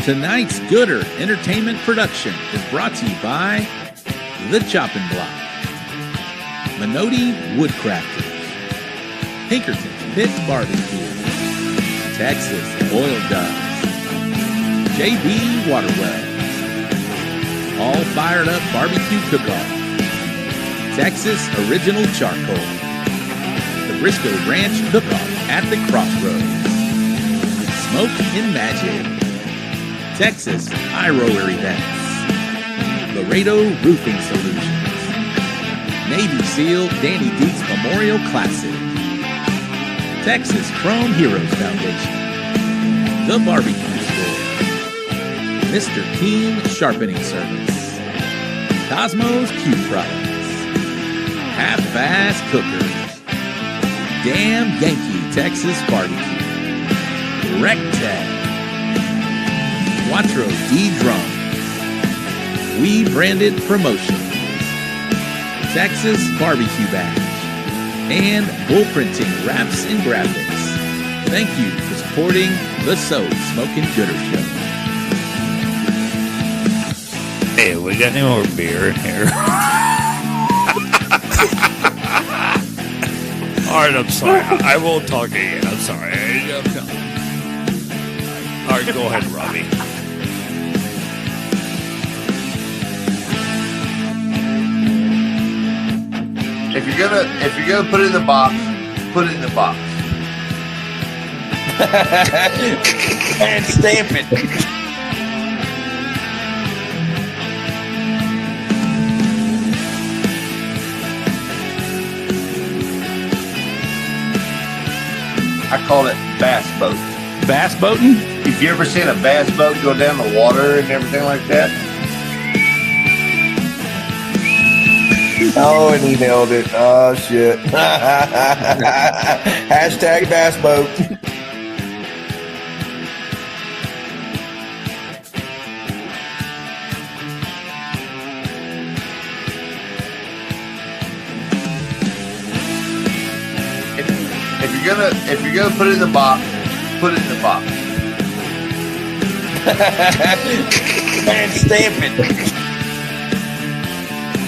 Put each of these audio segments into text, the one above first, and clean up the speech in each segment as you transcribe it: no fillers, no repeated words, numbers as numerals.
Tonight's Gooder Entertainment production is brought to you by The Chopping Block, Minotti Woodcrafters, Pinkerton's Pits Barbecue, Texas Oil Doves, JB Waterwell, All Fired Up Barbecue Cook-Off, Texas Original Charcoal, the Briscoe Ranch Cook-Off at the Crossroads, Smoke and Magic, Texas High Roller Events, Laredo Roofing Solutions, Navy SEAL Danny Dietz Memorial Classic, Texas Chrome Heroes Foundation, The Barbecue Store, Mr. Keen Sharpening Service, Cosmos Q Products, Half-Fast Cookers, Damn Yankee Texas Barbecue, Rectag, Quattro D Drums, We Branded Promotions, Texas Barbecue Badge, and Bull Printing Wraps and Graphics. Thank you for supporting the So Smokin' Gooder Show. Hey, we got any more beer in here? All right, I'm sorry. I won't talk again. I'm sorry. All right, go ahead, Robbie. If you're gonna put it in the box, put it in the box. And stamp it. I call it bass boat. Bass boating? If you ever seen a bass boat go down the water and everything like that? Oh, and he nailed it. Oh, shit. Hashtag bass boat. If you're gonna put it in the box, put it in the box. And stamp it.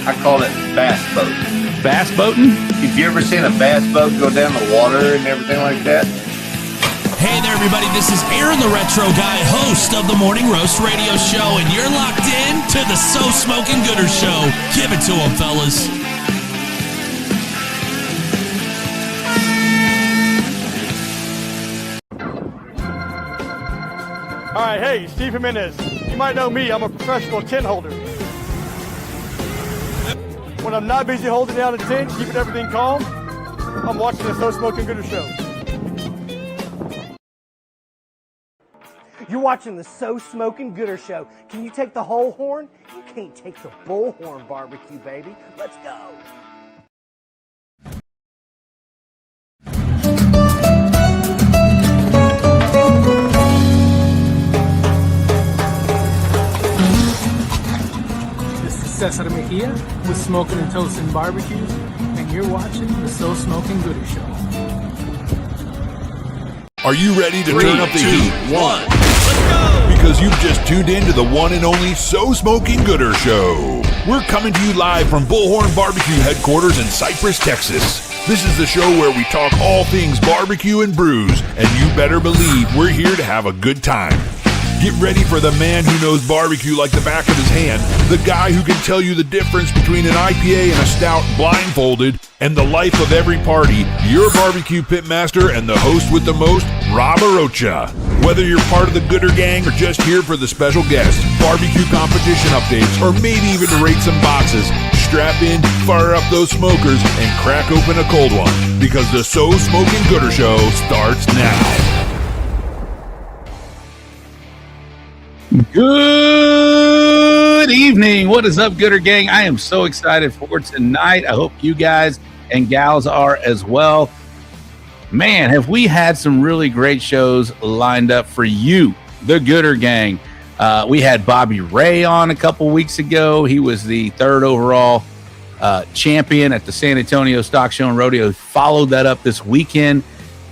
I call it bass boat. Bass boating? If you ever seen a bass boat go down the water and everything like that? Hey there, everybody. This is Aaron the Retro Guy, host of the Morning Roast Radio Show, and you're locked in to the So Smokin' Gooder Show. Give it to them, fellas. All right, hey, Steve Jimenez. You might know me. I'm a professional tin holder. When I'm not busy holding down a tin, keeping everything calm, I'm watching the So Smokin' Gooder Show. You're watching the So Smokin' Gooder Show. Can you take the whole horn? You can't take the bullhorn barbecue, baby. Let's go. Cesar Mejia with Smoking and Toasting Barbecues, and you're watching the So Smokin' Gooder Show. Are you ready to turn up the heat? 1. Let's go! Because you've just tuned in to the one and only So Smokin' Gooder Show. We're coming to you live from Bullhorn Barbecue headquarters in Cypress, Texas. This is the show where we talk all things barbecue and brews, and you better believe we're here to have a good time. Get ready for the man who knows barbecue like the back of his hand, the guy who can tell you the difference between an IPA and a stout blindfolded, and the life of every party, your barbecue pitmaster and the host with the most, Rob Arocha. Whether you're part of the Gooder Gang or just here for the special guests, barbecue competition updates, or maybe even to rate some boxes, strap in, fire up those smokers, and crack open a cold one, because the So Smokin' Gooder Show starts now. Good evening. What is up, Gooder Gang? I am so excited for tonight. I hope you guys and gals are as well. Man, have we had some really great shows lined up for you, the Gooder Gang. We had Bobby Ray on a couple weeks ago. He was the 3rd overall champion at the San Antonio Stock Show and Rodeo. Followed that up this weekend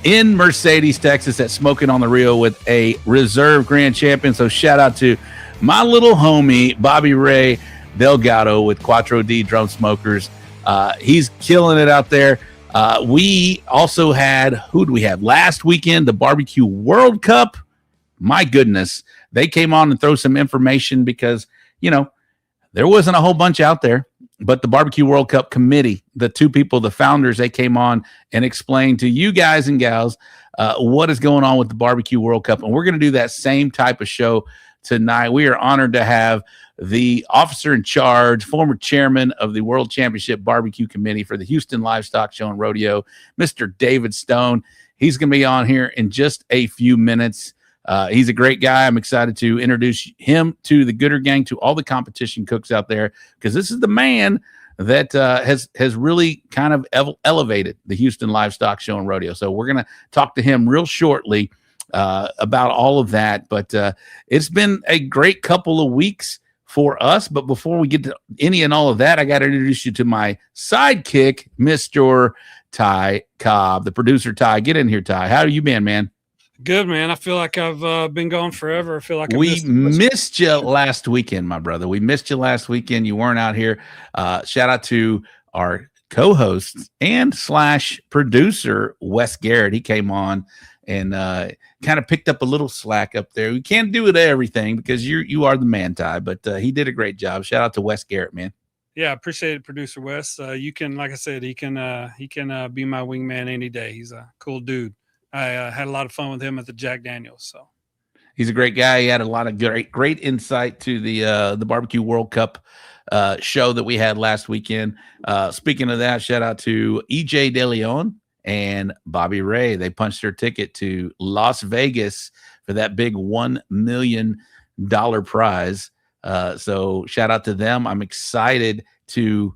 in Mercedes, Texas at Smoking on the Rio with a reserve grand champion. So shout out to my little homie, Bobby Ray Delgado with Quattro D Drum Smokers. He's killing it out there. We also had, who do we have? Last weekend, the Barbecue World Cup. My goodness. They came on and throw some information because, there wasn't a whole bunch out there. But the Barbecue World Cup Committee, the two people, the founders, they came on and explained to you guys and gals what is going on with the Barbecue World Cup. And we're going to do that same type of show tonight. We are honored to have the officer in charge, former chairman of the World Championship Barbecue Committee for the Houston Livestock Show and Rodeo, Mr. David Stone. He's going to be on here in just a few minutes. He's a great guy. I'm excited to introduce him to the Gooder Gang, to all the competition cooks out there, because this is the man that has really kind of elevated the Houston Livestock Show and Rodeo. So we're going to talk to him real shortly about all of that. But it's been a great couple of weeks for us. But before we get to any and all of that, I got to introduce you to my sidekick, Mr. Ty Cobb, the producer. Ty, get in here, Ty. How you been, man? Good, man. I feel like I've been gone forever. I feel like we missed you last weekend, my brother. We missed you last weekend. You weren't out here. Shout out to our co-host and / producer, Wes Garrett. He came on and kind of picked up a little slack up there. We can't do it everything because you are the man, Ty, but he did a great job. Shout out to Wes Garrett, man. Yeah, I appreciate it, producer Wes. You can, like I said, he can be my wingman any day. He's a cool dude. I had a lot of fun with him at the Jack Daniels. So he's a great guy. He had a lot of great insight to the Barbecue World Cup show that we had last weekend. Speaking of that, shout out to EJ De Leon and Bobby Ray. They punched their ticket to Las Vegas for that big $1 million prize. So shout out to them. I'm excited to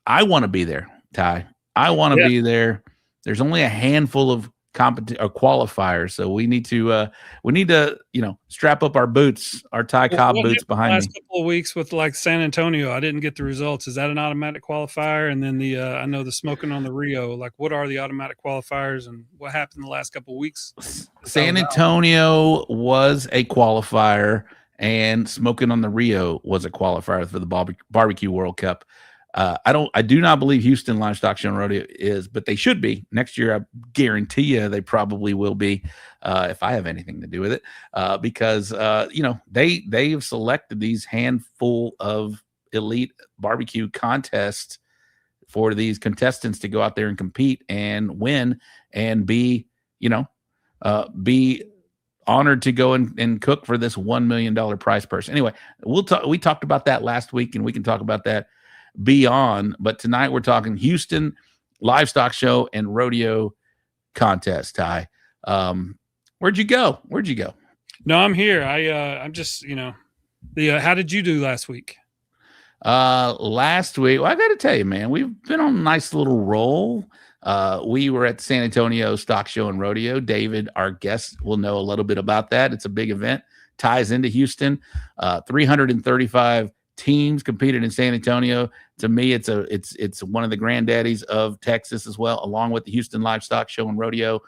I want to be there, Ty. I want to be there. There's only a handful of qualifiers, so we need to strap up our boots, our Ty Cobb boots behind me. Last couple of weeks with like San Antonio, I didn't get the results. Is that an automatic qualifier? And then I know the Smoking on the Rio. Like, what are the automatic qualifiers, and what happened the last couple of weeks? San Antonio was a qualifier, and Smoking on the Rio was a qualifier for the Barbecue World Cup. I do not believe Houston Livestock Show and Rodeo is, but they should be next year. I guarantee you they probably will be, if I have anything to do with it, because they've selected these handful of elite barbecue contests for these contestants to go out there and compete and win and be honored to go and cook for this $1 million prize purse. Anyway, we talked about that last week, and we can talk about that beyond, but tonight we're talking Houston Livestock Show and Rodeo contest. Ty, where'd you go? No, I'm here. I'm just how did you do last week? Last week, well, I got to tell you, man, we've been on a nice little roll. We were at San Antonio Stock Show and Rodeo. David, our guest, will know a little bit about that. It's a big event, ties into Houston. 335 teams competed in San Antonio. To me, it's one of the granddaddies of Texas as well, along with the Houston Livestock Show and Rodeo.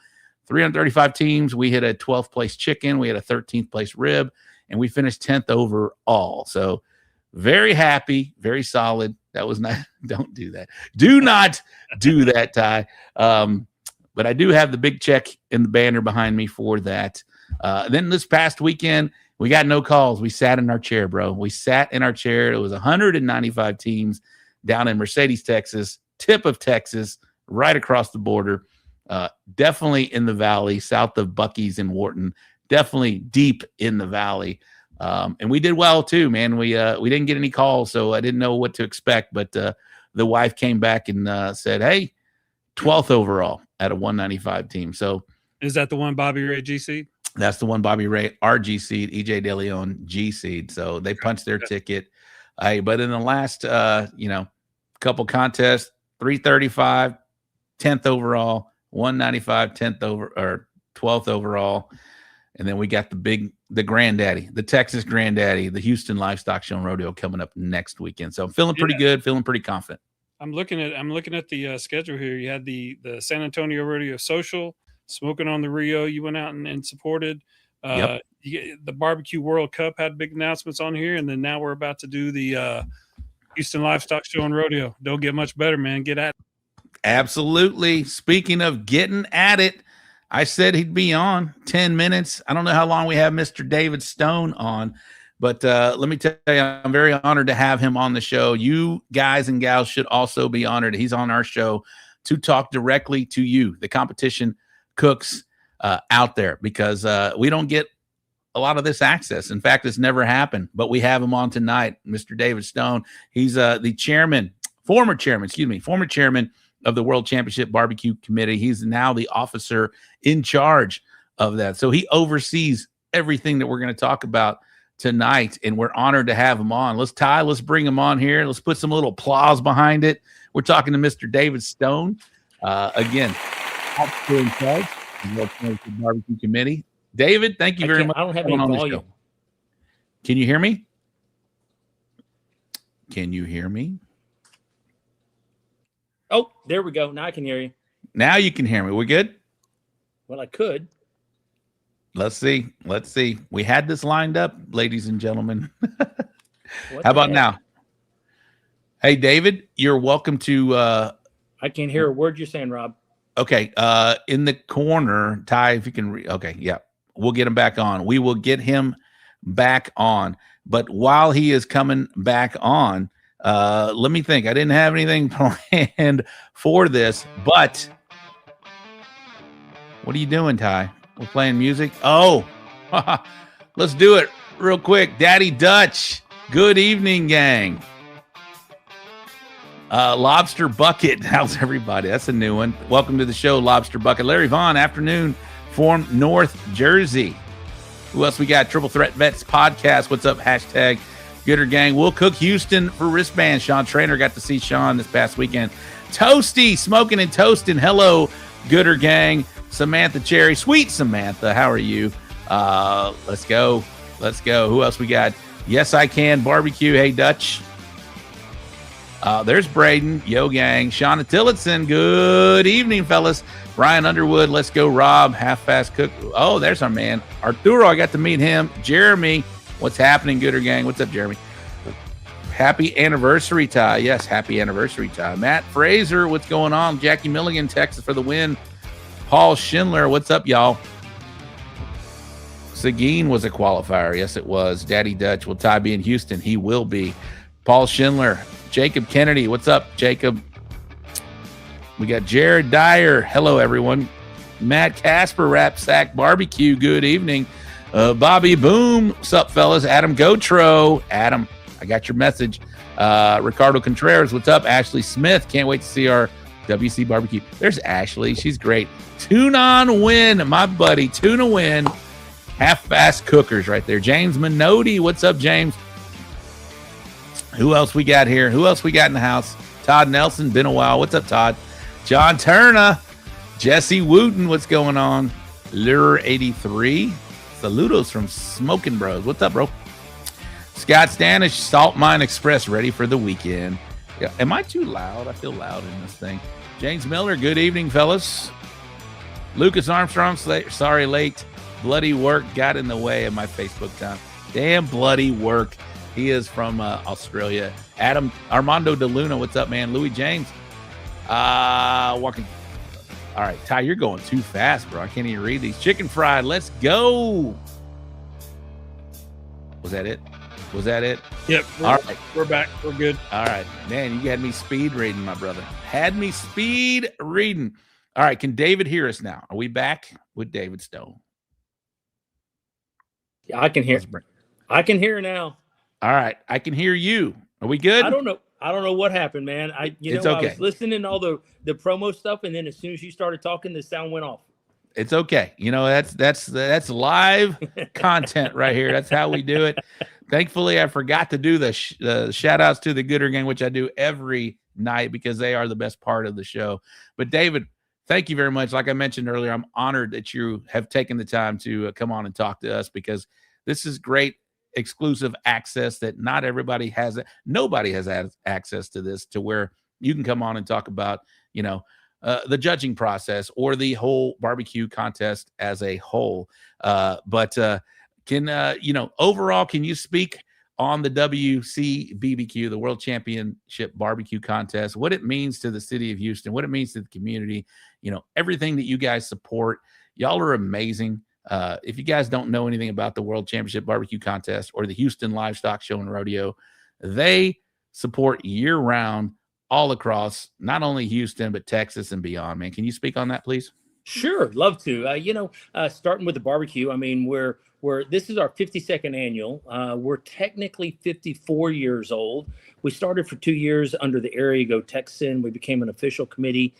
335 teams. We hit a 12th place chicken. We had a 13th place rib, and we finished 10th overall. So very happy, very solid. That was not, don't do that. Do not do that, Ty. But I do have the big check in the banner behind me for that. Then this past weekend, we got no calls. We sat in our chair, bro. We sat in our chair. It was 195 teams down in Mercedes, Texas, tip of Texas, right across the border. Definitely in the valley, south of Buc-ee's in Wharton. Definitely deep in the valley. And we did well too, man. We didn't get any calls, so I didn't know what to expect. But the wife came back and said, "Hey, 12th overall at a 195 team." So is that the one Bobby Ray G seed? That's the one Bobby Ray, our G seed, EJ De Leon G seed. So they punched their ticket. But in the last, couple contests, 335, 10th overall, 195, 10th or 12th overall. And then we got the granddaddy, the Texas granddaddy, the Houston Livestock Show and Rodeo coming up next weekend. So I'm feeling pretty good, feeling pretty confident. I'm looking at the schedule here. You had the San Antonio Rodeo Social, Smoking on the Rio. You went out and supported. Yep. The Barbecue World Cup had big announcements on here, and then now we're about to do the Houston Livestock Show and Rodeo. Don't get much better, man. Get at it. Absolutely. Speaking of getting at it, I said he'd be on 10 minutes. I don't know how long we have Mr. David Stone on, but let me tell you, I'm very honored to have him on the show. You guys and gals should also be honored. He's on our show to talk directly to you, the competition cooks out there, because we don't get a lot of this access. In fact, it's never happened, but we have him on tonight, Mr. David Stone. He's the former chairman of the World Championship Barbecue Committee. He's now the officer in charge of that. So he oversees everything that we're going to talk about tonight, and we're honored to have him on. Let's bring him on here. Let's put some little applause behind it. We're talking to Mr. David Stone. Again, officer in charge of the World Championship Barbecue Committee. David, thank you very much. I don't have any volume. Can you hear me? Can you hear me? Oh, there we go. Now I can hear you. Now you can hear me. We good? Well, I could. Let's see. We had this lined up, ladies and gentlemen. How about now? Hey, David, you're welcome to. I can't hear a word you're saying, Rob. Okay. In the corner, Ty, if you can. Okay. Yeah. We'll get him back on. We will get him back on. But while he is coming back on, let me think. I didn't have anything planned for this, but what are you doing, Ty? We're playing music. Oh, let's do it real quick. Daddy Dutch. Good evening, gang. Lobster Bucket. How's everybody? That's a new one. Welcome to the show, Lobster Bucket. Larry Vaughn, afternoon from North Jersey. Who else we got? Triple Threat Vets Podcast. What's up? Hashtag Gooder Gang. We'll cook Houston for wristbands. Sean Trainer, got to see Sean this past weekend. Toasty, smoking and toasting. Hello, Gooder Gang. Samantha Cherry. Sweet Samantha, how are you? Let's go. Who else we got? Yes, I Can Barbecue. Hey, Dutch. There's Braden. Yo, gang. Shauna Tillotson. Good evening, fellas. Brian Underwood. Let's go, Rob. Half-fast cook. Oh, there's our man. Arturo, I got to meet him. Jeremy. What's happening, Gooder Gang? What's up, Jeremy? Happy anniversary, Ty. Yes, happy anniversary, Ty. Matt Fraser. What's going on? Jackie Milligan, Texas for the win. Paul Schindler. What's up, y'all? Seguin was a qualifier. Yes, it was. Daddy Dutch. Will Ty be in Houston? He will be. Paul Schindler. Jacob Kennedy. What's up, Jacob? We got Jared Dyer. Hello, everyone. Matt Casper, Rap Sack Barbecue. Good evening. Bobby Boom. What's up, fellas? Adam Gotro. Adam, I got your message. Ricardo Contreras. What's up? Ashley Smith. Can't wait to see our WC Barbecue. There's Ashley. She's great. Tune on Win, my buddy. Tuna Win. Half-fast cookers right there. James Minotti. What's up, James? Who else we got here? Who else we got in the house? Todd Nelson. Been a while. What's up, Todd? John Turner. Jesse Wooten. What's going on? Lure 83. Saludos from Smoking Bros. What's up, bro? Scott Stanish. Salt Mine Express. Ready for the weekend. Yeah. Am I too loud? I feel loud in this thing. James Miller. Good evening, fellas. Lucas Armstrong. Sorry, late. Bloody work got in the way of my Facebook time. Damn bloody work. He is from Australia. Armando De Luna. What's up, man? Louis James. Walking. All right, Ty, you're going too fast, bro. I can't even read these. Chicken fried. Let's go. Was that it? Yep. All right. We're back. We're good. All right. Man, you had me speed reading, my brother. Had me speed reading. All right. Can David hear us now? Are we back with David Stone? Yeah, I can hear. I can hear now. All right. I can hear you. Are we good? I don't know what happened, man. I was listening to all the promo stuff, and then as soon as you started talking, the sound went off. It's okay. That's live content right here. That's how we do it. Thankfully, I forgot to do the shout outs to the Gooder Gang, which I do every night because they are the best part of the show. But David, thank you very much. Like I mentioned earlier, I'm honored that you have taken the time to come on and talk to us, because this is great exclusive access that not everybody has. Nobody has access to this, to where you can come on and talk about, the judging process or the whole barbecue contest as a whole. But overall, can you speak on the WCBBQ, the World Championship Barbecue Contest, what it means to the city of Houston, what it means to the community, everything that you guys support? Y'all are amazing. If you guys don't know anything about the World Championship Barbecue Contest or the Houston Livestock Show and Rodeo, they support year-round all across not only Houston, but Texas and beyond, man. Can you speak on that, please? Sure, love to. Starting with the barbecue, I mean, this is our 52nd annual. We're technically 54 years old. We started for 2 years under the Area Go Texan. We became an official committee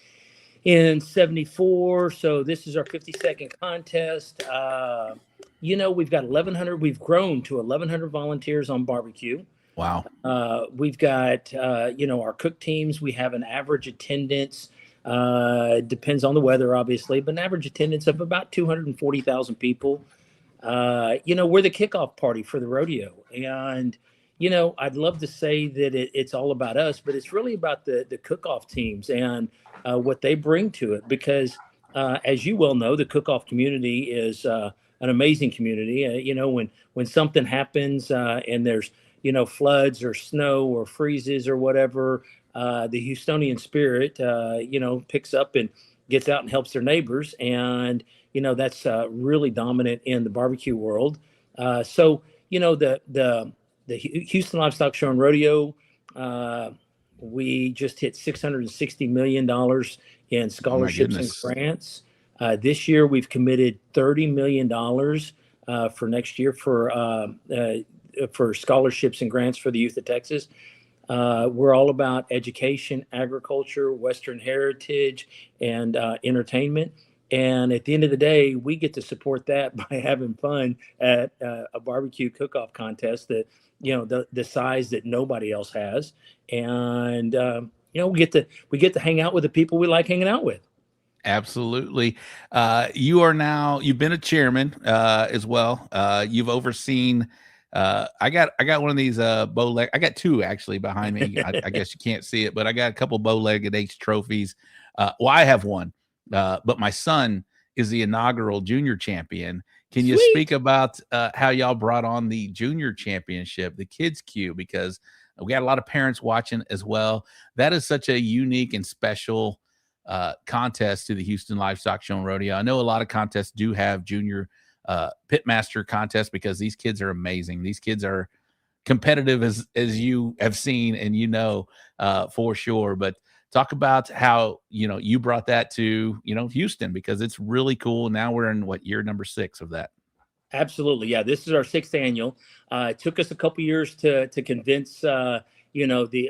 in 74. So this is our 52nd contest. We've got 1,100. We've grown to 1,100 volunteers on barbecue. Wow. We've got, our cook teams. We have an average attendance. Depends on the weather, obviously, but an average attendance of about 240,000 people. We're the kickoff party for the rodeo. And, I'd love to say that it's all about us, but it's really about the cook-off teams and what they bring to it. Because, as you well know, the cook-off community is an amazing community. When something happens and there's, floods or snow or freezes or whatever, the Houstonian spirit, picks up and gets out and helps their neighbors. And, that's really dominant in the barbecue world. So, the Houston Livestock Show and Rodeo, we just hit $660 million in scholarships and grants. This year, we've committed $30 million for next year for scholarships and grants for the youth of Texas. We're all about education, agriculture, Western heritage, and entertainment. And at the end of the day, we get to support that by having fun at a barbecue cook-off contest that, the size that nobody else has. And, we get to hang out with the people we like hanging out with. Absolutely. You've been a chairman as well. You've overseen I got one of these bow-legged. I got two actually behind me. I guess you can't see it, but I got a couple bow-legged H trophies. I have one, but my son is the inaugural junior champion. Can you speak about how y'all brought on the junior championship, the Kids Q? Because we got a lot of parents watching as well. That is such a unique and special contest to the Houston Livestock Show and Rodeo. I know a lot of contests do have junior pitmaster contests because these kids are amazing. These kids are competitive as you have seen and for sure. But talk about how you brought that to Houston, because it's really cool. Now we're in year number 6 of that. Absolutely, yeah. This is our 6th annual. It took us a couple years to convince the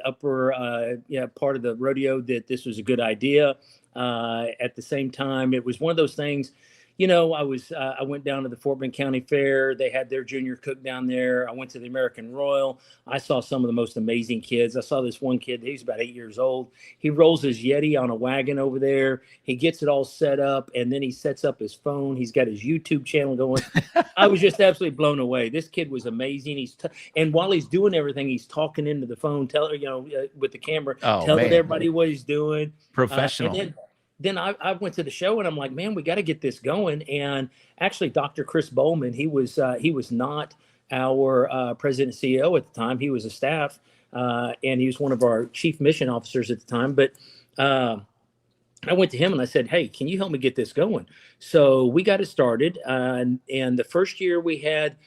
upper part of the rodeo that this was a good idea. At the same time, it was one of those things. I went down to the Fort Bend County Fair. They had their junior cook down there. I went to the American Royal. I saw some of the most amazing kids. I saw this one kid. He's about 8 years old. He rolls his Yeti on a wagon over there. He gets it all set up, and then he sets up his phone. He's got his YouTube channel going. I was just absolutely blown away. This kid was amazing. And while he's doing everything, he's talking into the phone, with the camera, telling everybody what he's doing. Professional. Then I went to the show and I'm like, man, we got to get this going. And actually, Dr. Chris Bowman, he was not our president and CEO at the time. He was a staff, and he was one of our chief mission officers at the time. But I went to him and I said, hey, can you help me get this going? So we got it started. And the first year we had,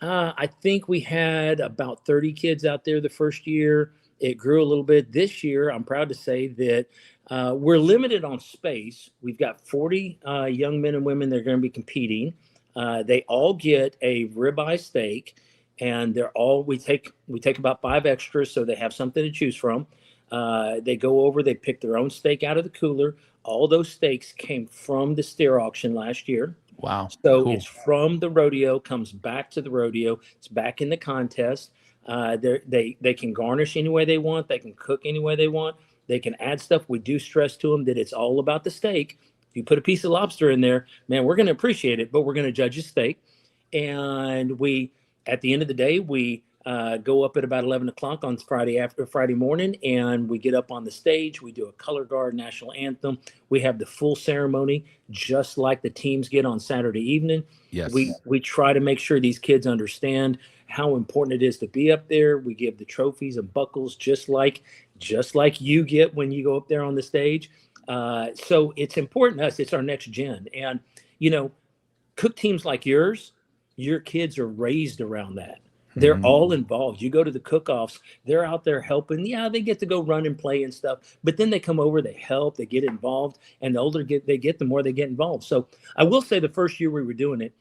I think we had about 30 kids out there the first year. It grew a little bit. This year, I'm proud to say that we're limited on space. We've got 40 young men and women that are going to be competing. They all get a ribeye steak, and we take about 5 extras, so they have something to choose from. They go over, they pick their own steak out of the cooler. All those steaks came from the steer auction last year. Wow. So cool. It's from the rodeo, comes back to the rodeo. It's back in the contest. They can garnish any way they want. They can cook any way they want. They can add stuff. We do stress to them that it's all about the steak. If you put a piece of lobster in there, man, we're going to appreciate it, but we're going to judge a steak. And at the end of the day, we go up at about 11 o'clock on Friday morning, and we get up on the stage. We do a color guard, national anthem. We have the full ceremony, just like the teams get on Saturday evening. Yes. We try to make sure these kids understand how important it is to be up there. We give the trophies and buckles just like you get when you go up there on the stage. So it's important to us. It's our next gen. And, cook teams like yours, your kids are raised around that. They're all involved. You go to the cook-offs, they're out there helping. Yeah, they get to go run and play and stuff, but then they come over, they help, they get involved, and the older they get, the more they get involved. So I will say the first year we were doing it,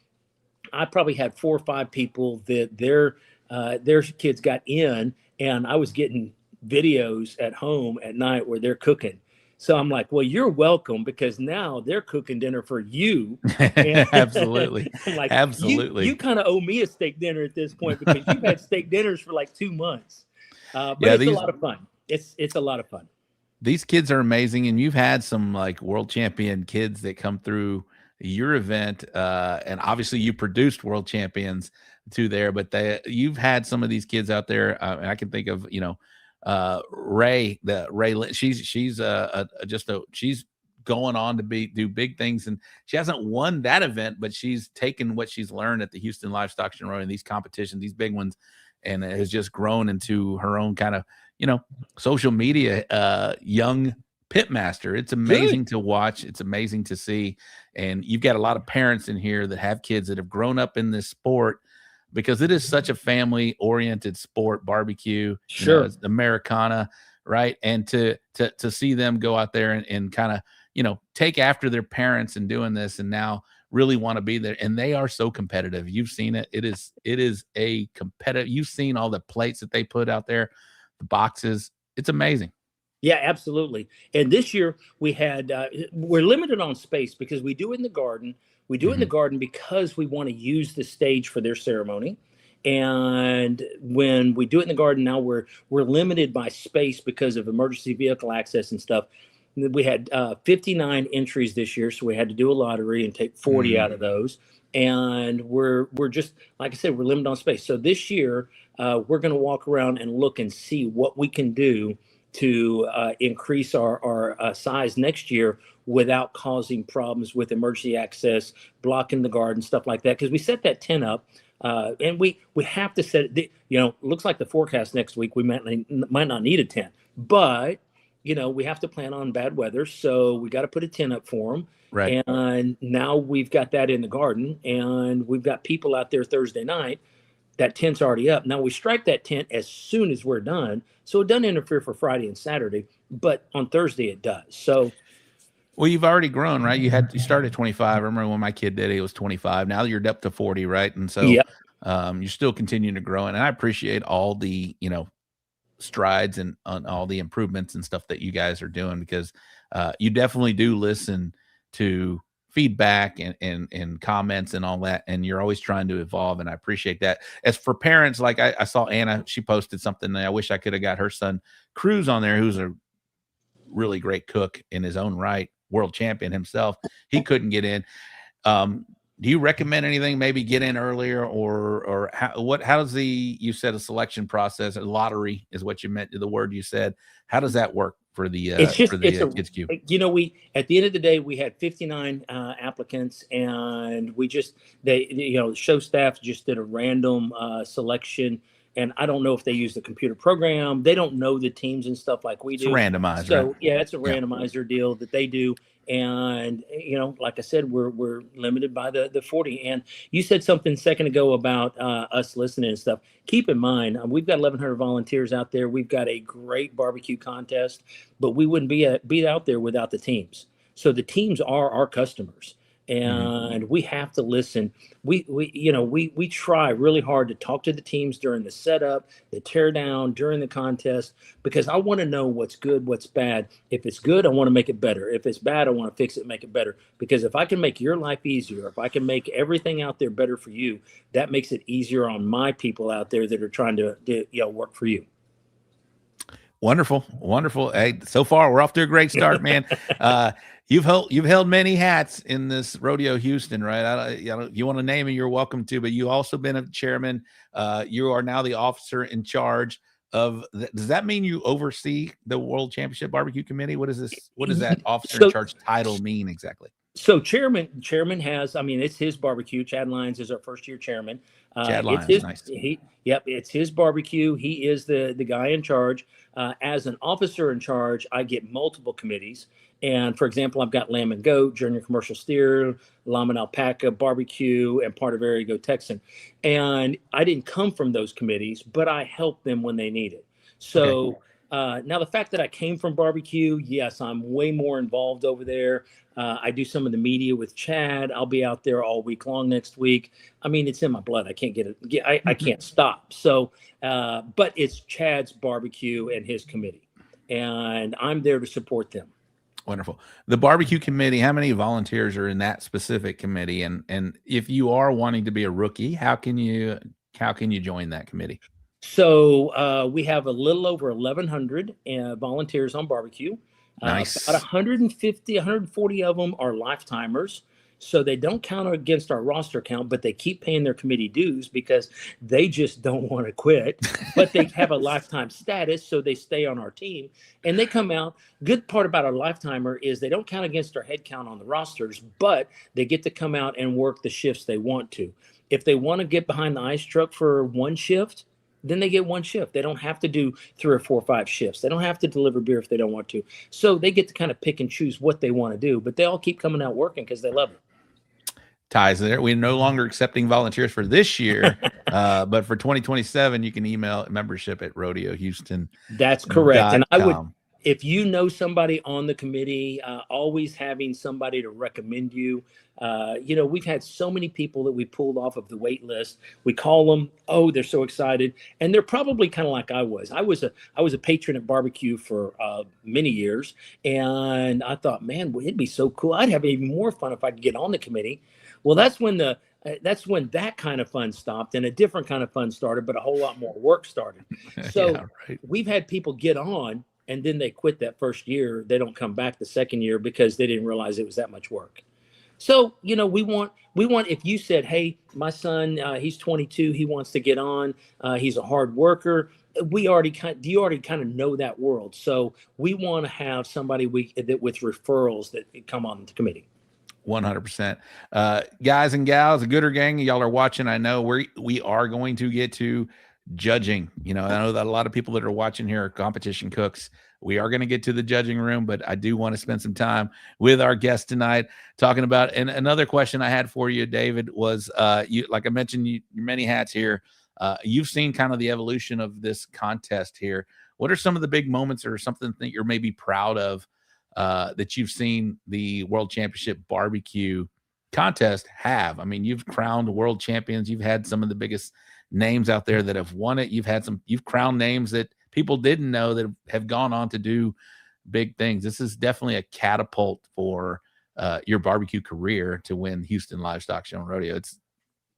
I probably had 4 or 5 people that their kids got in, and I was getting videos at home at night where they're cooking. So I'm like, well, you're welcome, because now they're cooking dinner for you. And Absolutely. I'm like, Absolutely. You kind of owe me a steak dinner at this point, because you've had steak dinners for like 2 months. But it's a lot of fun. It's a lot of fun. These kids are amazing, and you've had some like world champion kids that come through your event, and obviously you produced world champions too there, but you've had some of these kids out there. And I can think of, Ray, she's going on to do big things, and she hasn't won that event, but she's taken what she's learned at the Houston Livestock Show and these competitions, these big ones, and has just grown into her own kind of, social media, young pitmaster. It's amazing to watch. It's amazing to see. And you've got a lot of parents in here that have kids that have grown up in this sport, because it is such a family-oriented sport, barbecue, it's Americana, right? And to see them go out there and kind of, take after their parents and doing this, and now really want to be there. And they are so competitive. You've seen it. It is a competitive. You've seen all the plates that they put out there, the boxes. It's amazing. Yeah, absolutely. And this year we had, we're limited on space because we do it in the garden. We do it in the garden because we want to use the stage for their ceremony. And when we do it in the garden, now we're limited by space because of emergency vehicle access and stuff. We had 59 entries this year, so we had to do a lottery and take 40 out of those. And we're just, like I said, we're limited on space. So this year, we're going to walk around and look and see what we can do to increase our size next year without causing problems with emergency access, blocking the garden, stuff like that. Because we set that tent up, and we have to set it. Looks like the forecast next week we might not need a tent, but we have to plan on bad weather, so we got to put a tent up for them. Right. And now we've got that in the garden, and we've got people out there Thursday night. That tent's already up. Now we strike that tent as soon as we're done, so it doesn't interfere for Friday and Saturday, but on Thursday it does. So, well, you've already grown, right? You started at 25. I remember when my kid did it, was 25. Now you're up to 40, right? And so you're still continuing to grow. And I appreciate all the, strides and on all the improvements and stuff that you guys are doing, because you definitely do listen to feedback and comments and all that, and you're always trying to evolve, and I appreciate that. As for parents, like I saw Anna, she posted something, and I wish I could have got her son Cruz on there, who's a really great cook in his own right, world champion himself. He couldn't get in. Do you recommend anything, maybe get in earlier, or how does you said a selection process, a lottery is what you meant, the word you said. How does that work for the Kids Cube? We at the end of the day, we had 59 applicants, and show staff just did a random selection. And I don't know if they use the computer program. They don't know the teams and stuff like we do. It's randomized. So right? Yeah, it's a randomizer deal that they do. And, like I said, we're limited by the 40. And you said something a second ago about us listening and stuff. Keep in mind, we've got 1,100 volunteers out there. We've got a great barbecue contest, but we wouldn't be out there without the teams. So the teams are our customers. And we have to listen. We try really hard to talk to the teams during the setup, the tear down, during the contest, because I want to know what's good, what's bad. If it's good, I want to make it better. If it's bad, I want to fix it, make it better. Because if I can make your life easier, if I can make everything out there better for you, that makes it easier on my people out there that are trying to work for you. Wonderful, wonderful. Hey, so far we're off to a great start, man. You've held many hats in this Rodeo Houston, right? If you want to name it, you're welcome to. But you also been a chairman. You are now the officer in charge of. Does that mean you oversee the World Championship Barbecue Committee? What is this? What does that officer in charge title mean exactly? So chairman has, I mean, it's his barbecue. Chad Lyons is our first year chairman. Chad Lyons, it's his, nice. It's his barbecue. He is the guy in charge. As an officer in charge, I get multiple committees. And for example, I've got lamb and goat, junior commercial steer, lamb and alpaca, barbecue, and part of area goat Texan. And I didn't come from those committees, but I helped them when they needed. So now the fact that I came from barbecue, yes, I'm way more involved over there. I do some of the media with Chad. I'll be out there all week long next week. I mean, it's in my blood. I can't get it. I can't stop. So, but it's Chad's barbecue and his committee, and I'm there to support them. Wonderful. The barbecue committee, how many volunteers are in that specific committee? And if you are wanting to be a rookie, how can you join that committee? So we have a little over 1,100 volunteers on barbecue. Nice. About 150, 140 of them are lifetimers. So they don't count against our roster count, but they keep paying their committee dues because they just don't want to quit. But they have a lifetime status, so they stay on our team. And they come out. Good part about our lifetimer is they don't count against our head count on the rosters, but they get to come out and work the shifts they want to. If they want to get behind the ice truck for one shift, then they get one shift. They don't have to do 3 or 4 or 5 shifts. They don't have to deliver beer if they don't want to. So they get to kind of pick and choose what they want to do, but they all keep coming out working because they love it. Ties there. We're no longer accepting volunteers for this year, but for 2027, you can email membership at Rodeo Houston. That's correct. And I would, if you know somebody on the committee, always having somebody to recommend you. We've had so many people that we pulled off of the wait list. We call them, oh, they're so excited. And they're probably kind of like I was. I was a patron at barbecue for many years. And I thought, man, it'd be so cool. I'd have even more fun if I could get on the committee. Well, that's when that kind of fun stopped and a different kind of fun started, but a whole lot more work started. So We've had people get on and then they quit that first year. They don't come back the second year because they didn't realize it was that much work. So, we want, if you said, hey, my son, he's 22, he wants to get on, he's a hard worker. You already kind of know that world. So we want to have somebody with referrals that come on the committee. 100%. Guys and gals, the Gooder Gang, y'all are watching. I know we are going to get to judging. I know that a lot of people that are watching here are competition cooks. We are going to get to the judging room, but I do want to spend some time with our guest tonight talking about. And another question I had for you, David, was you, like I mentioned, your many hats here. You've seen kind of the evolution of this contest here. What are some of the big moments or something that you're maybe proud of that you've seen the World Championship Barbecue contest have? I mean, you've crowned world champions. You've had some of the biggest names out there that have won it. You've crowned names that people didn't know that have gone on to do big things. This is definitely a catapult for your barbecue career to win Houston Livestock Show and Rodeo.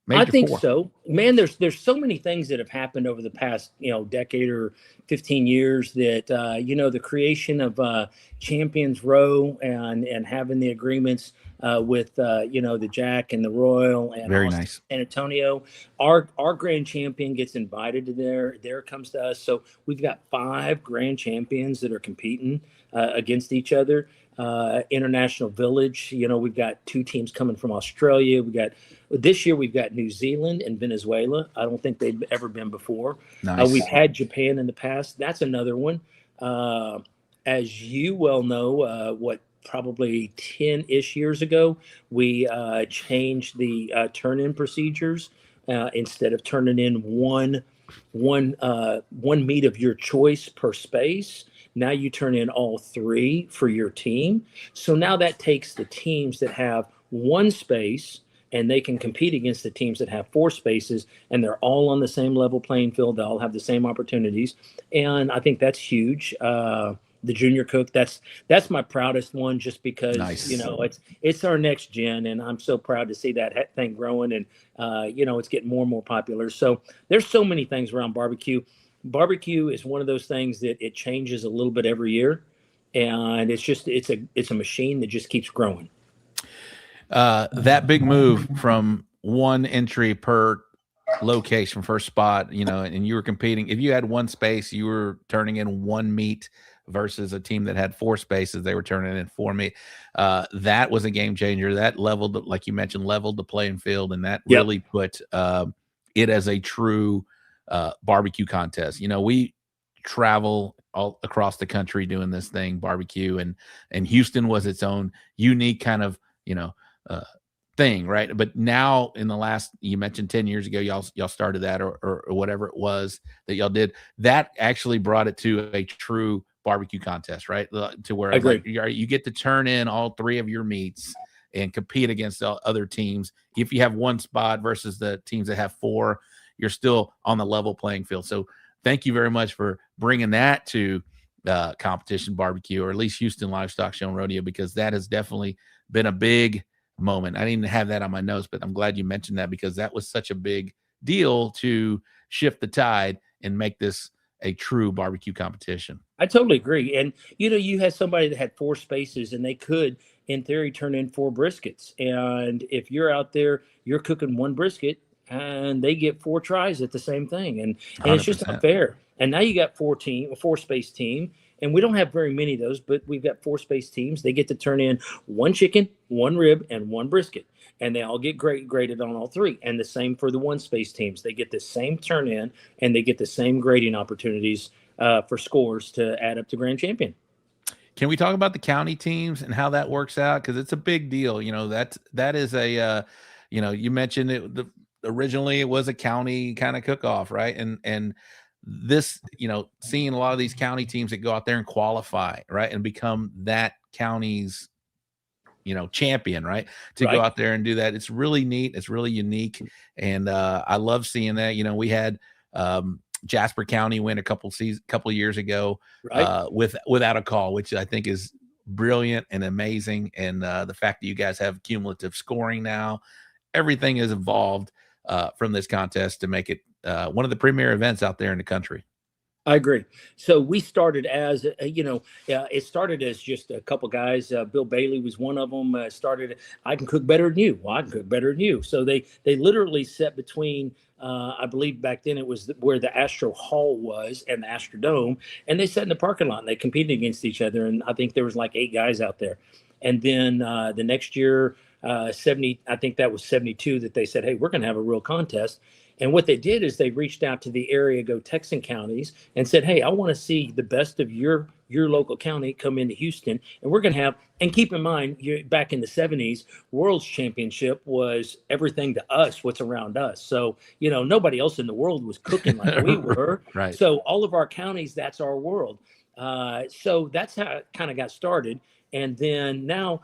I think so, man. There's so many things that have happened over the past decade or 15 years that the creation of Champions Row and having the agreements with the Jack and the Royal and very nice. San Antonio. Our grand champion gets invited to there comes to us. So we've got 5 grand champions that are competing against each other. International Village, we've got 2 teams coming from Australia. This year we've got New Zealand and Venezuela. I don't think they've ever been before. Nice. We've had Japan in the past. That's another one. As you well know, probably 10-ish years ago, we changed the turn-in procedures. Instead of turning in one meat of your choice per space, now you turn in all 3 for your team. So now that takes the teams that have 1 space and they can compete against the teams that have 4 spaces, and they're all on the same level playing field. They all have the same opportunities. And I think that's huge. The junior cook, that's my proudest one, just because, nice. It's our next gen, and I'm so proud to see that thing growing, and it's getting more and more popular. So there's so many things around barbecue. barbecue is one of those things that it changes a little bit every year, and it's a machine that just keeps growing. That big move from one entry per location, first spot, and you were competing. If you had one space, you were turning in one meat versus a team that had 4 spaces, they were turning in 4 meat. That was a game changer. That leveled, like you mentioned, leveled the playing field, and that really put it as a true barbecue contest. We travel all across the country doing this thing, barbecue, and Houston was its own unique kind of thing, right? But now in the last, you mentioned 10 years ago, y'all started that or whatever it was that y'all did, that actually brought it to a true barbecue contest, right? To where you get to turn in all 3 of your meats and compete against other teams. If you have one spot versus the teams that have 4, you're still on the level playing field. So thank you very much for bringing that to competition barbecue, or at least Houston Livestock Show and Rodeo, because that has definitely been a big moment. I didn't have that on my notes, but I'm glad you mentioned that, because that was such a big deal to shift the tide and make this a true barbecue competition. I totally agree. And, you had somebody that had 4 spaces, and they could, in theory, turn in 4 briskets. And if you're out there, you're cooking 1 brisket, and they get 4 tries at the same thing. And it's just not fair. And now you got 4 space team. And we don't have very many of those, but we've got 4 space teams. They get to turn in 1 chicken, 1 rib, and 1 brisket. And they all get graded on all 3. And the same for the 1 space teams. They get the same turn in, and they get the same grading opportunities for scores to add up to grand champion. Can we talk about the county teams and how that works out? Because it's a big deal. That is a, you mentioned it. Originally it was a county kind of cook-off, right? And this, seeing a lot of these county teams that go out there and qualify, right, and become that county's, champion, right, to go out there and do that. It's really neat. It's really unique. And I love seeing that. We had Jasper County win a couple years ago without a call, which I think is brilliant and amazing. And the fact that you guys have cumulative scoring now, everything has evolved from this contest to make it one of the premier events out there in the country. I agree. So we started as, it started as just a couple guys. Bill Bailey was one of them. Started, I can cook better than you. Well, I can cook better than you. So they literally set between, I believe back then it was where the Astro Hall was and the Astrodome, and they sat in the parking lot and they competed against each other. And I think there was like 8 guys out there. And then the next year, 70, I think that was 72, that they said, hey, we're going to have a real contest. And what they did is they reached out to the area Go Texan counties and said, hey, I want to see the best of your local county come into Houston. And we're going to have, and keep in mind, back in the 70s, World's Championship was everything to us, what's around us. So, nobody else in the world was cooking like we were. Right. So all of our counties, that's our world. So that's how it kind of got started. And then now,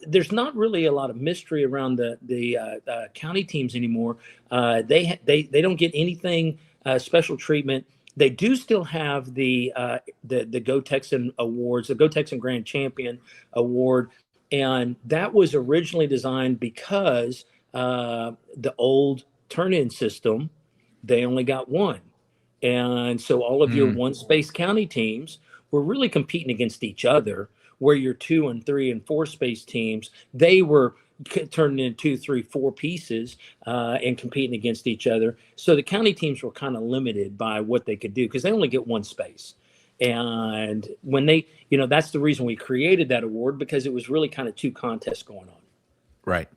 there's not really a lot of mystery around the county teams anymore. They don't get anything special treatment. They do still have the Go Texan awards, the Go Texan Grand Champion Award, and that was originally designed because the old turn-in system, they only got 1, and so all of your 1 space county teams were really competing against each other. Where your 2 and 3 and 4 space teams, they were turning in 2, 3, 4 pieces and competing against each other. So the county teams were kind of limited by what they could do because they only get 1 space. And when they, that's the reason we created that award, because it was really kind of 2 contests going on. Right.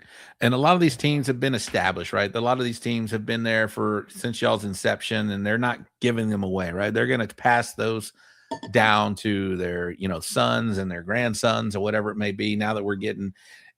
And a lot of these teams have been established, right? A lot of these teams have been there since y'all's inception, and they're not giving them away, right? They're going to pass those down to their sons and their grandsons or whatever it may be, now that we're getting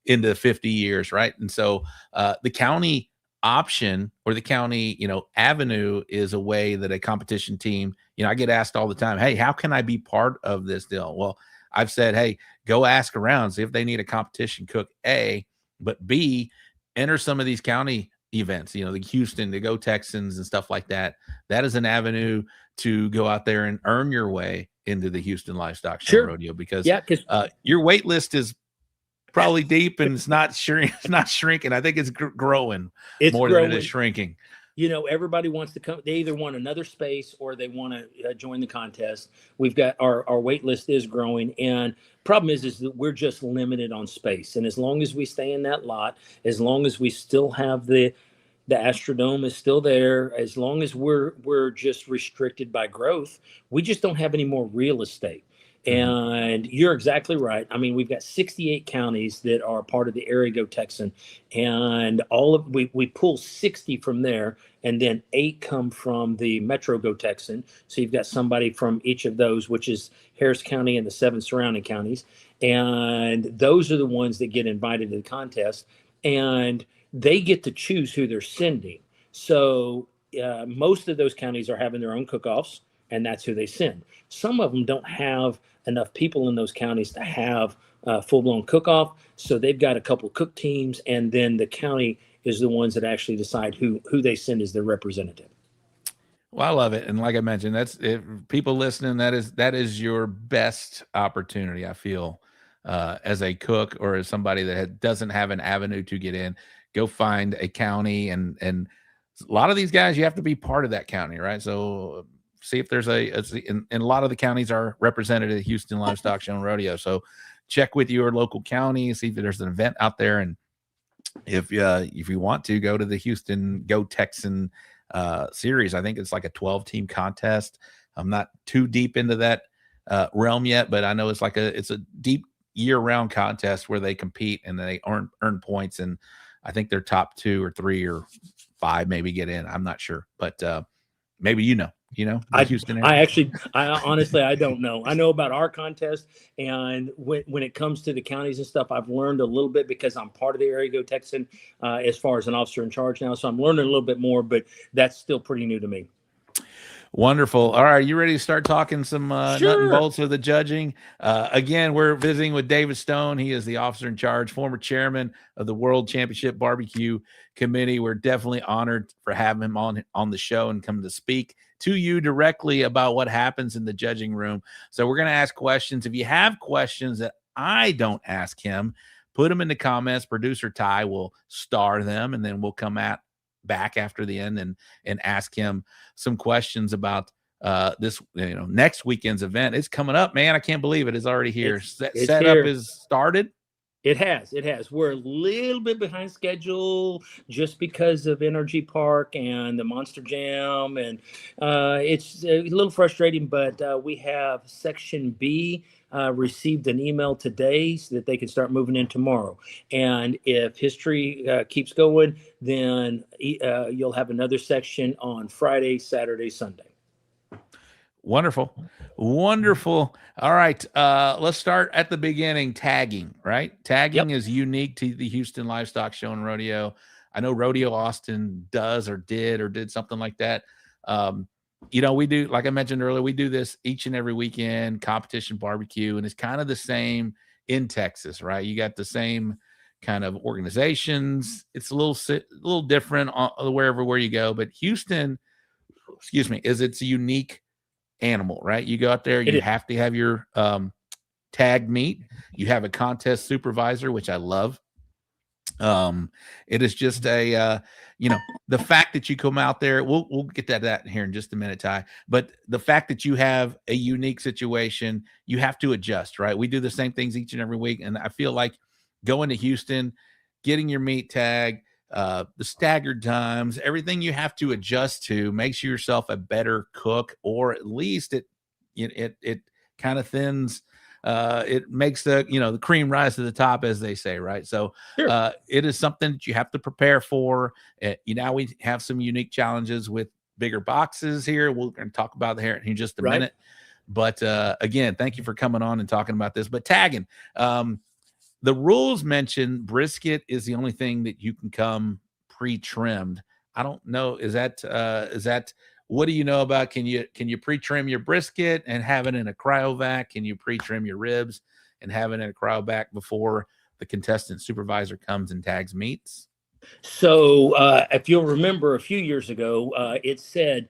into 50 years, right? And so the county option or the county avenue is a way that a competition team, I get asked all the time, hey, how can I be part of this deal? Well, I've said, hey, go ask around, see if they need a competition cook, A, but B, enter some of these county events, the Houston, the Go Texans and stuff like that. That is an avenue to go out there and earn your way into the Houston Livestock Show Rodeo, because your wait list is probably deep and it's not shrinking. I think it's growing than it is shrinking. everybody wants to come. They either want another space or they want to join the contest. We've got our wait list is growing, and problem is that we're just limited on space. And as long as we stay in that lot, as long as we still have the Astrodome is still there, as long as we're just restricted by growth, we just don't have any more real estate. And you're exactly right. I mean, we've got 68 counties that are part of the Area Go Texan, and we pull 60 from there, and then 8 come from the Metro Go Texan. So you've got somebody from each of those, which is Harris County and the 7 surrounding counties, and those are the ones that get invited to the contest, and they get to choose who they're sending. So most of those counties are having their own cook-offs, and that's who they send. Some of them don't have enough people in those counties to have a full-blown cook-off, so they've got a couple cook teams, and then the county is the ones that actually decide who they send as their representative. Well, I love it, and like I mentioned, that's people listening. That is your best opportunity, I feel, as a cook or as somebody that doesn't have an avenue to get in. Go find a county, and a lot of these guys, you have to be part of that county, right? So see if there's and a lot of the counties are represented at Houston Livestock Show and Rodeo. So check with your local county, see if there's an event out there. And if you want to go to the Houston Go Texan series, I think it's like a 12-team contest. I'm not too deep into that realm yet, but I know it's a deep year-round contest where they compete and they earn points. And I think their top 2 or 3 or 5 maybe get in. I'm not sure, but maybe Houston area. I honestly, I don't know. I know about our contest, and when it comes to the counties and stuff, I've learned a little bit because I'm part of the Area Go Texan as far as an officer in charge now. So I'm learning a little bit more, but that's still pretty new to me. Wonderful. All right, you ready to start talking some nut and bolts of the judging? Again, we're visiting with David Stone. He is the officer in charge, former chairman of the World Championship Barbecue Committee. We're definitely honored for having him on the show and come to speak to you directly about what happens in the judging room. So we're going to ask questions. If you have questions that I don't ask him, put them in the comments. Producer Ty will star them, and then we'll come back after the end and ask him some questions about this next weekend's event. It's coming up, man. I can't believe it is already here. Setup is started. It has. We're a little bit behind schedule just because of Energy Park and the Monster Jam, and it's a little frustrating, but we have Section B received an email today so that they can start moving in tomorrow. And if history keeps going, then you'll have another section on Friday, Saturday, Sunday. Wonderful. All right. Let's start at the beginning. Tagging, right? Tagging is unique to the Houston Livestock Show and Rodeo. I know Rodeo Austin does or did something like that. We do, like I mentioned earlier, we do this each and every weekend, competition barbecue, and it's kind of the same in Texas, right? You got the same kind of organizations. It's a little different where you go, but Houston, is it's a unique animal, right? You go out there, you have to have your tag meet. You have a contest supervisor, which I love. It is just the fact that you come out there, we'll get to that here in just a minute, Ty, but the fact that you have a unique situation, you have to adjust, right? We do the same things each and every week. And I feel like going to Houston, getting your meat tag, the staggered times, everything you have to adjust to makes yourself a better cook, or at least it kind of thins. It makes the cream rise to the top, as they say, right? So it is something that you have to prepare for. Now we have some unique challenges with bigger boxes here. We're going to talk about that in just a minute. But again, thank you for coming on and talking about this. But tagging, the rules mention brisket is the only thing that you can come pre-trimmed. I don't know. Is that what do you know about? Can you pre-trim your brisket and have it in a cryovac? Can you pre-trim your ribs and have it in a cryovac before the contestant supervisor comes and tags meats? So if you'll remember a few years ago, it said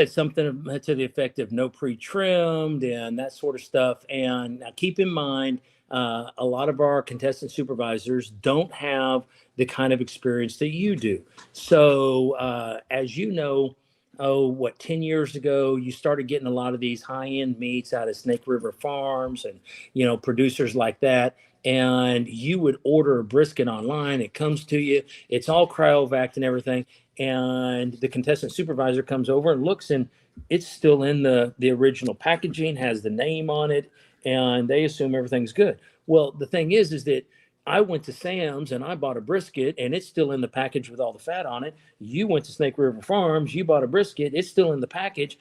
something to the effect of no pre-trimmed and that sort of stuff. And now keep in mind a lot of our contestant supervisors don't have the kind of experience that you do. So as you know, 10 years ago, you started getting a lot of these high-end meats out of Snake River Farms and, producers like that. And you would order a brisket online. It comes to you. It's all cryovac and everything. And the contestant supervisor comes over and looks, and it's still in the original packaging, has the name on it, and they assume everything's good. Well, the thing is that I went to Sam's and I bought a brisket, and it's still in the package with all the fat on it. You went to Snake River Farms, you bought a brisket, it's still in the package,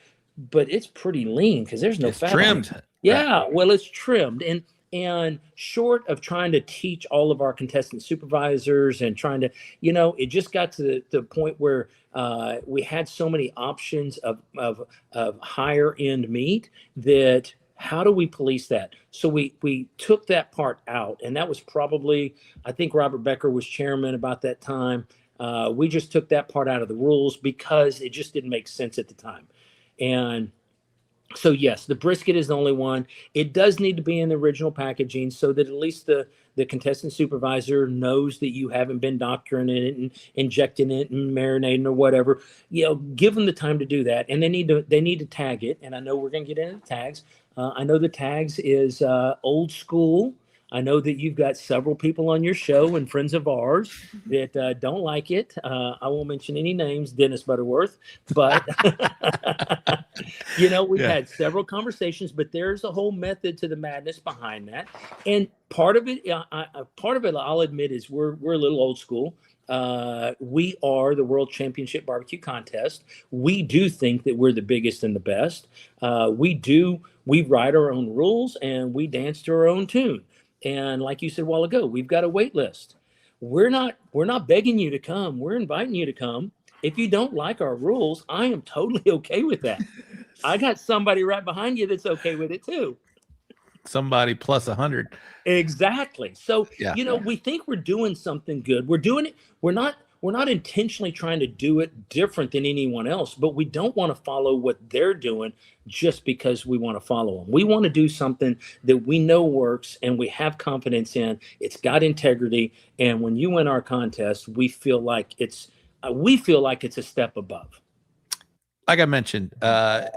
but it's pretty lean because there's no fat trimmed. on it. Yeah, well, it's trimmed. And short of trying to teach all of our contestant supervisors and trying to, it just got to the point where we had so many options of higher end meat that how do we police that? So we took that part out, and that was probably, I think Robert Becker was chairman about that time. We just took that part out of the rules because it just didn't make sense at the time. And so yes, the brisket is the only one. It does need to be in the original packaging so that at least the contestant supervisor knows that you haven't been doctoring it and injecting it and marinating or whatever. Give them the time to do that, and they need to tag it. And I know we're going to get into the tags. I know the tags is old school. I know that you've got several people on your show and friends of ours that don't like it. I won't mention any names, Dennis Butterworth, but we've had several conversations, but there's a whole method to the madness behind that. And part of it, I'll admit, is we're a little old school. We are the World Championship Barbecue Contest. We do think that we're the biggest and the best. We write our own rules and we dance to our own tune. And like you said a while ago, we've got a wait list. We're not begging you to come. We're inviting you to come. If you don't like our rules, I am totally okay with that. I got somebody right behind you that's okay with it too. Somebody plus 100. Exactly. So, we think we're doing something good. We're doing it. We're not intentionally trying to do it different than anyone else, but we don't want to follow what they're doing just because we want to follow them. We want to do something that we know works and we have confidence in. It's got integrity. And when you win our contest, we feel like it's a step above. Like I mentioned,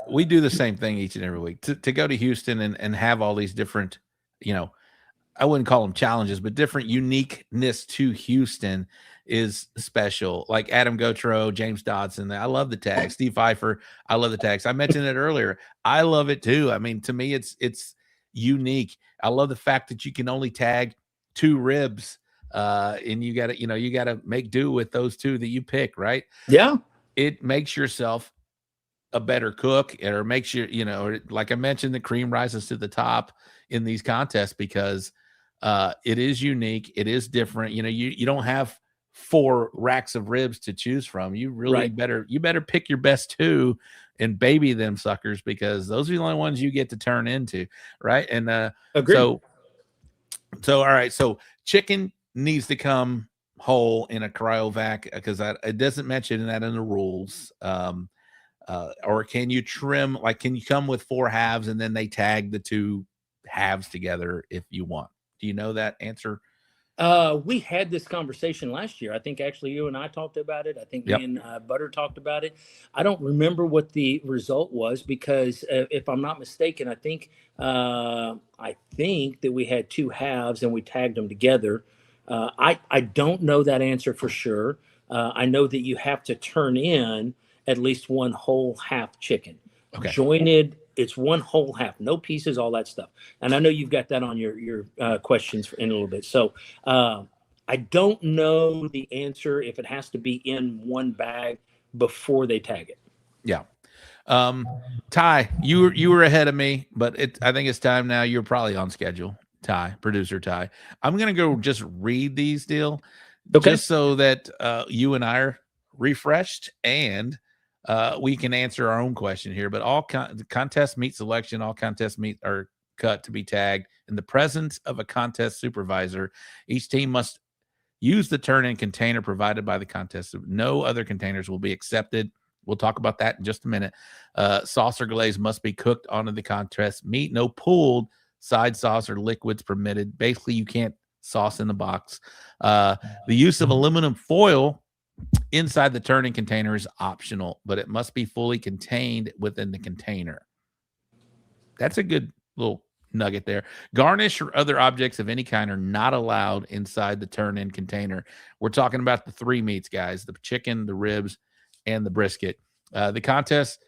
we do the same thing each and every week. To go to Houston and have all these different, I wouldn't call them challenges, but different uniqueness to Houston is special. Like Adam Gautreaux, James Dodson, I love the tag. Steve Pfeiffer, I love the tags. I mentioned it earlier. I love it too. I mean, to me, it's unique. I love the fact that you can only tag 2 ribs, and you got to make do with those 2 that you pick, right? Yeah. It makes yourself a better cook, or makes you, like I mentioned, the cream rises to the top in these contests because it is unique. It is different. You don't have 4 racks of ribs to choose from. You really better pick your best 2 and baby them suckers, because those are the only ones you get to turn into. Right. And agreed. So all right. So chicken needs to come whole in a cryovac, because it doesn't mention that in the rules. Or can you trim, can you come with 4 halves and then they tag the 2 halves together if you want? Do you know that answer? We had this conversation last year. I think actually you and I talked about it. I think me and Butter talked about it. I don't remember what the result was because if I'm not mistaken, I think that we had 2 halves and we tagged them together. I don't know that answer for sure. I know that you have to turn in at least 1 whole half chicken. Okay. Jointed, it's 1 whole half, no pieces, all that stuff. And I know you've got that on your questions in a little bit. So I don't know the answer if it has to be in 1 bag before they tag it. Yeah. Ty, you were ahead of me, but I think it's time now. You're probably on schedule. Ty, producer Ty. I'm going to go just read these just so that you and I are refreshed and we can answer our own question here. But all contest meat selection, all contest meat are cut to be tagged in the presence of a contest supervisor. Each team must use the turn-in container provided by the contest. No other containers will be accepted. We'll talk about that in just a minute. Saucer glaze must be cooked onto the contest meat. No pooled side sauce or liquids permitted. Basically, you can't sauce in the box. The use of aluminum foil inside the turning container is optional, but it must be fully contained within the container. That's a good little nugget there. Garnish or other objects of any kind are not allowed inside the turn-in container. We're talking about the 3 meats, guys: the chicken, the ribs, and the brisket. The contest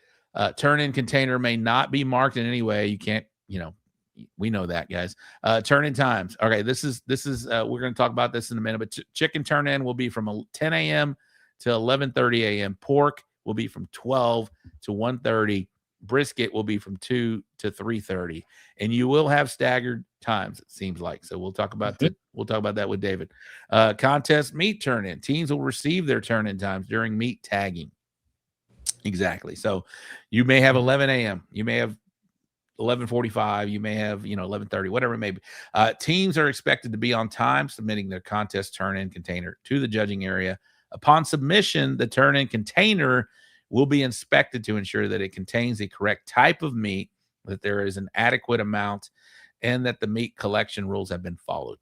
turn-in container may not be marked in any way. You can't, we know that, guys. Turn-in times. Okay, this is we're going to talk about this in a minute, but chicken turn-in will be from 10 a.m. to 11:30 a.m. Pork will be from 12 to 1:30. Brisket will be from 2 to 3:30, and you will have staggered times, it seems like. So we'll talk about that with David. Contest meat turn-in. Teams will receive their turn-in times during meat tagging. Exactly. So you may have 11 a.m. You may have 11:45. You may have 11:30, whatever it may be. Teams are expected to be on time submitting their contest turn-in container to the judging area. Upon submission, the turn-in container will be inspected to ensure that it contains the correct type of meat, that there is an adequate amount, and that the meat collection rules have been followed.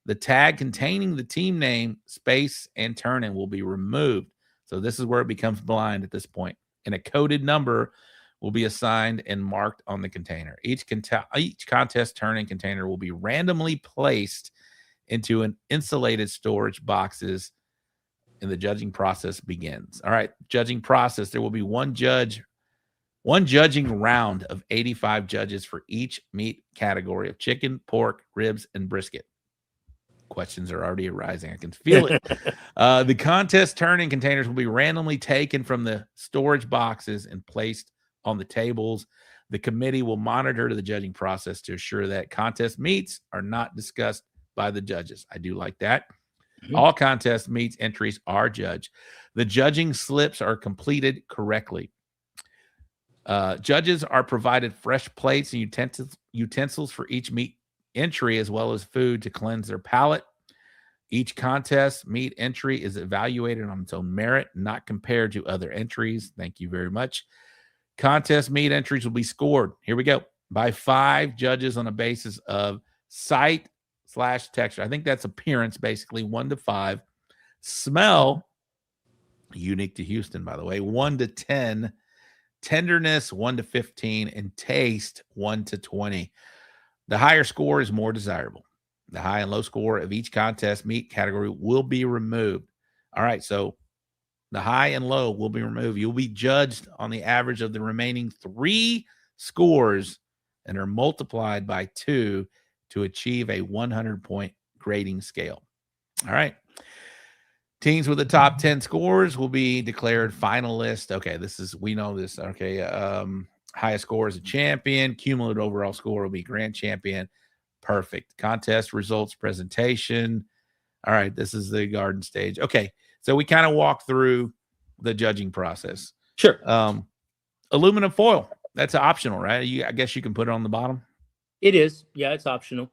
The tag containing the team name, space, and turn-in will be removed. So this is where it becomes blind at this point. And a coded number will be assigned and marked on the container. Each contest turn-in container will be randomly placed into an insulated storage boxes, and the judging process begins. All right, judging process. There will be one judging round of 85 judges for each meat category of chicken, pork, ribs, and brisket. Questions are already arising. I can feel it. The contest turn-in containers will be randomly taken from the storage boxes and placed on the tables. The committee will monitor the judging process to assure that contest meats are not discussed by the judges. I do like that. All contest meats entries are judged. The judging slips are completed correctly. Judges are provided fresh plates and utensils for each meat entry, as well as food to cleanse their palate. Each contest meat entry is evaluated on its own merit, not compared to other entries. Thank you very much. Contest meat entries will be scored, here we go, by 5 judges on a basis of sight/texture. I think that's appearance, basically 1 to 5. Smell, unique to Houston, by the way, 1 to 10. Tenderness, 1 to 15. And taste, 1 to 20. The higher score is more desirable. The high and low score of each contest meat category will be removed. All right, so the high and low will be removed. You'll be judged on the average of the remaining 3 scores and are multiplied by 2 to achieve a 100-point grading scale. All right. Teams with the top 10 scores will be declared finalists. Okay, we know this. Okay, highest score is a champion. Cumulative overall score will be grand champion. Perfect. Contest results presentation. All right, this is the garden stage. Okay, so we kind of walk through the judging process. Sure. Aluminum foil, that's optional, right? I guess you can put it on the bottom. It is. Yeah, it's optional.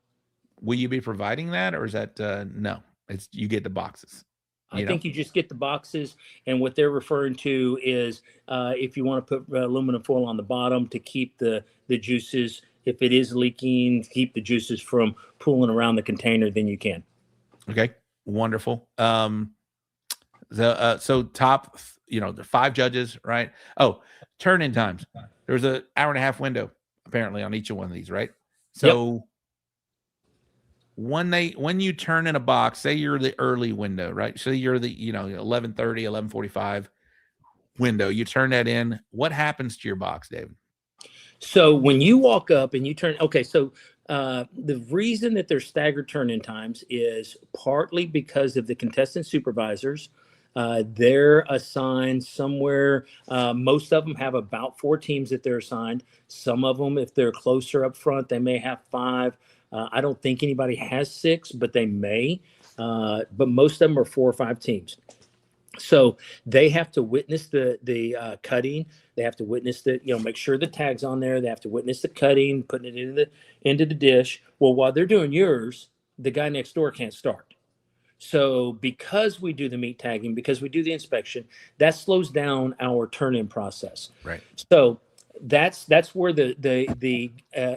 Will you be providing that, or is that no? It's you get the boxes. I think you just get the boxes, and what they're referring to is if you want to put aluminum foil on the bottom to keep the juices, if it is leaking, keep the juices from pooling around the container, then you can. Okay, wonderful. So top, the 5 judges, right? Oh, turn-in times. There's an hour-and-a-half window apparently on each one of these, right? So. Yep. When you turn in a box, say you're the early window, right? So you're the 11:30, 11:45 window. You turn that in. What happens to your box, David? So when you walk up and you turn, okay, so the reason that there's staggered turn-in times is partly because of the contestant supervisors. They're assigned somewhere. Most of them have about 4 teams that they're assigned. Some of them, if they're closer up front, they may have 5. I don't think anybody has 6, but they may. But most of them are 4 or 5 teams. So they have to witness the cutting. They have to witness make sure the tag's on there. They have to witness the cutting, putting it into the dish. Well, while they're doing yours, the guy next door can't start. So because we do the meat tagging, because we do the inspection, that slows down our turn-in process. Right. So That's where the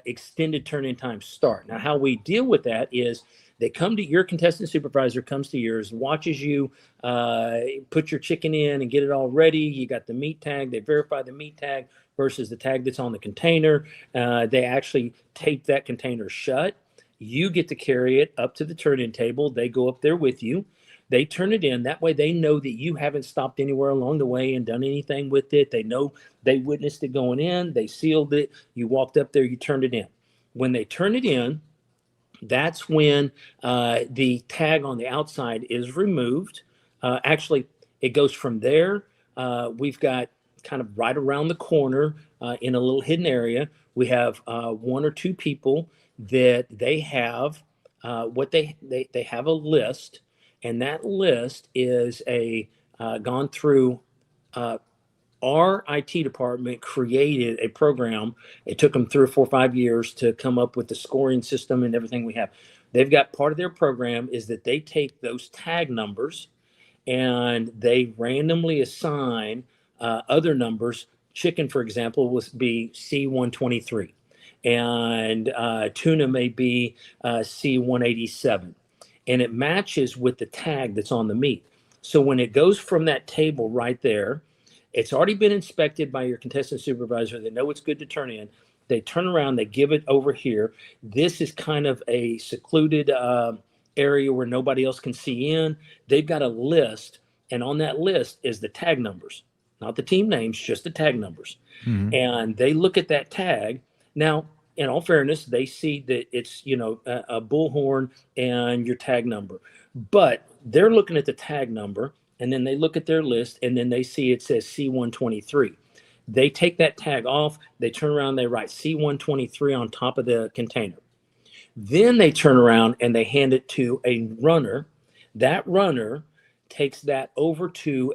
extended turn-in times start. Now, how we deal with that is they come to your contestant supervisor, comes to yours, watches you put your chicken in and get it all ready. You got the meat tag. They verify the meat tag versus the tag that's on the container. They actually tape that container shut. You get to carry it up to the turn-in table. They go up there with you. They turn it in. That way they know that you haven't stopped anywhere along the way and done anything with it. They know they witnessed it going in. They sealed it. You walked up there. You turned it in. When they turn it in, that's when the tag on the outside is removed. Actually, it goes from there. We've got kind of right around the corner in a little hidden area. We have one or two people that they have they have a list. And that list is gone through our IT department created a program. It took them 3 or 4 or 5 years to come up with the scoring system and everything we have. They've got part of their program is that they take those tag numbers and they randomly assign other numbers. Chicken, for example, will be C123, and tuna may be C187. And it matches with the tag that's on the meat. So when it goes from that table right there, it's already been inspected by your contestant supervisor. They know it's good to turn in. They turn around, they give it over here. This is kind of a secluded area where nobody else can see in. They've got a list, and on that list is the tag numbers, not the team names, just the tag numbers. Mm-hmm. And they look at that tag. Now, in all fairness, they see that it's, a bullhorn and your tag number, but they're looking at the tag number, and then they look at their list, and then they see it says C123. They take that tag off, they turn around, they write C123 on top of the container. Then they turn around and they hand it to a runner. That runner takes that over to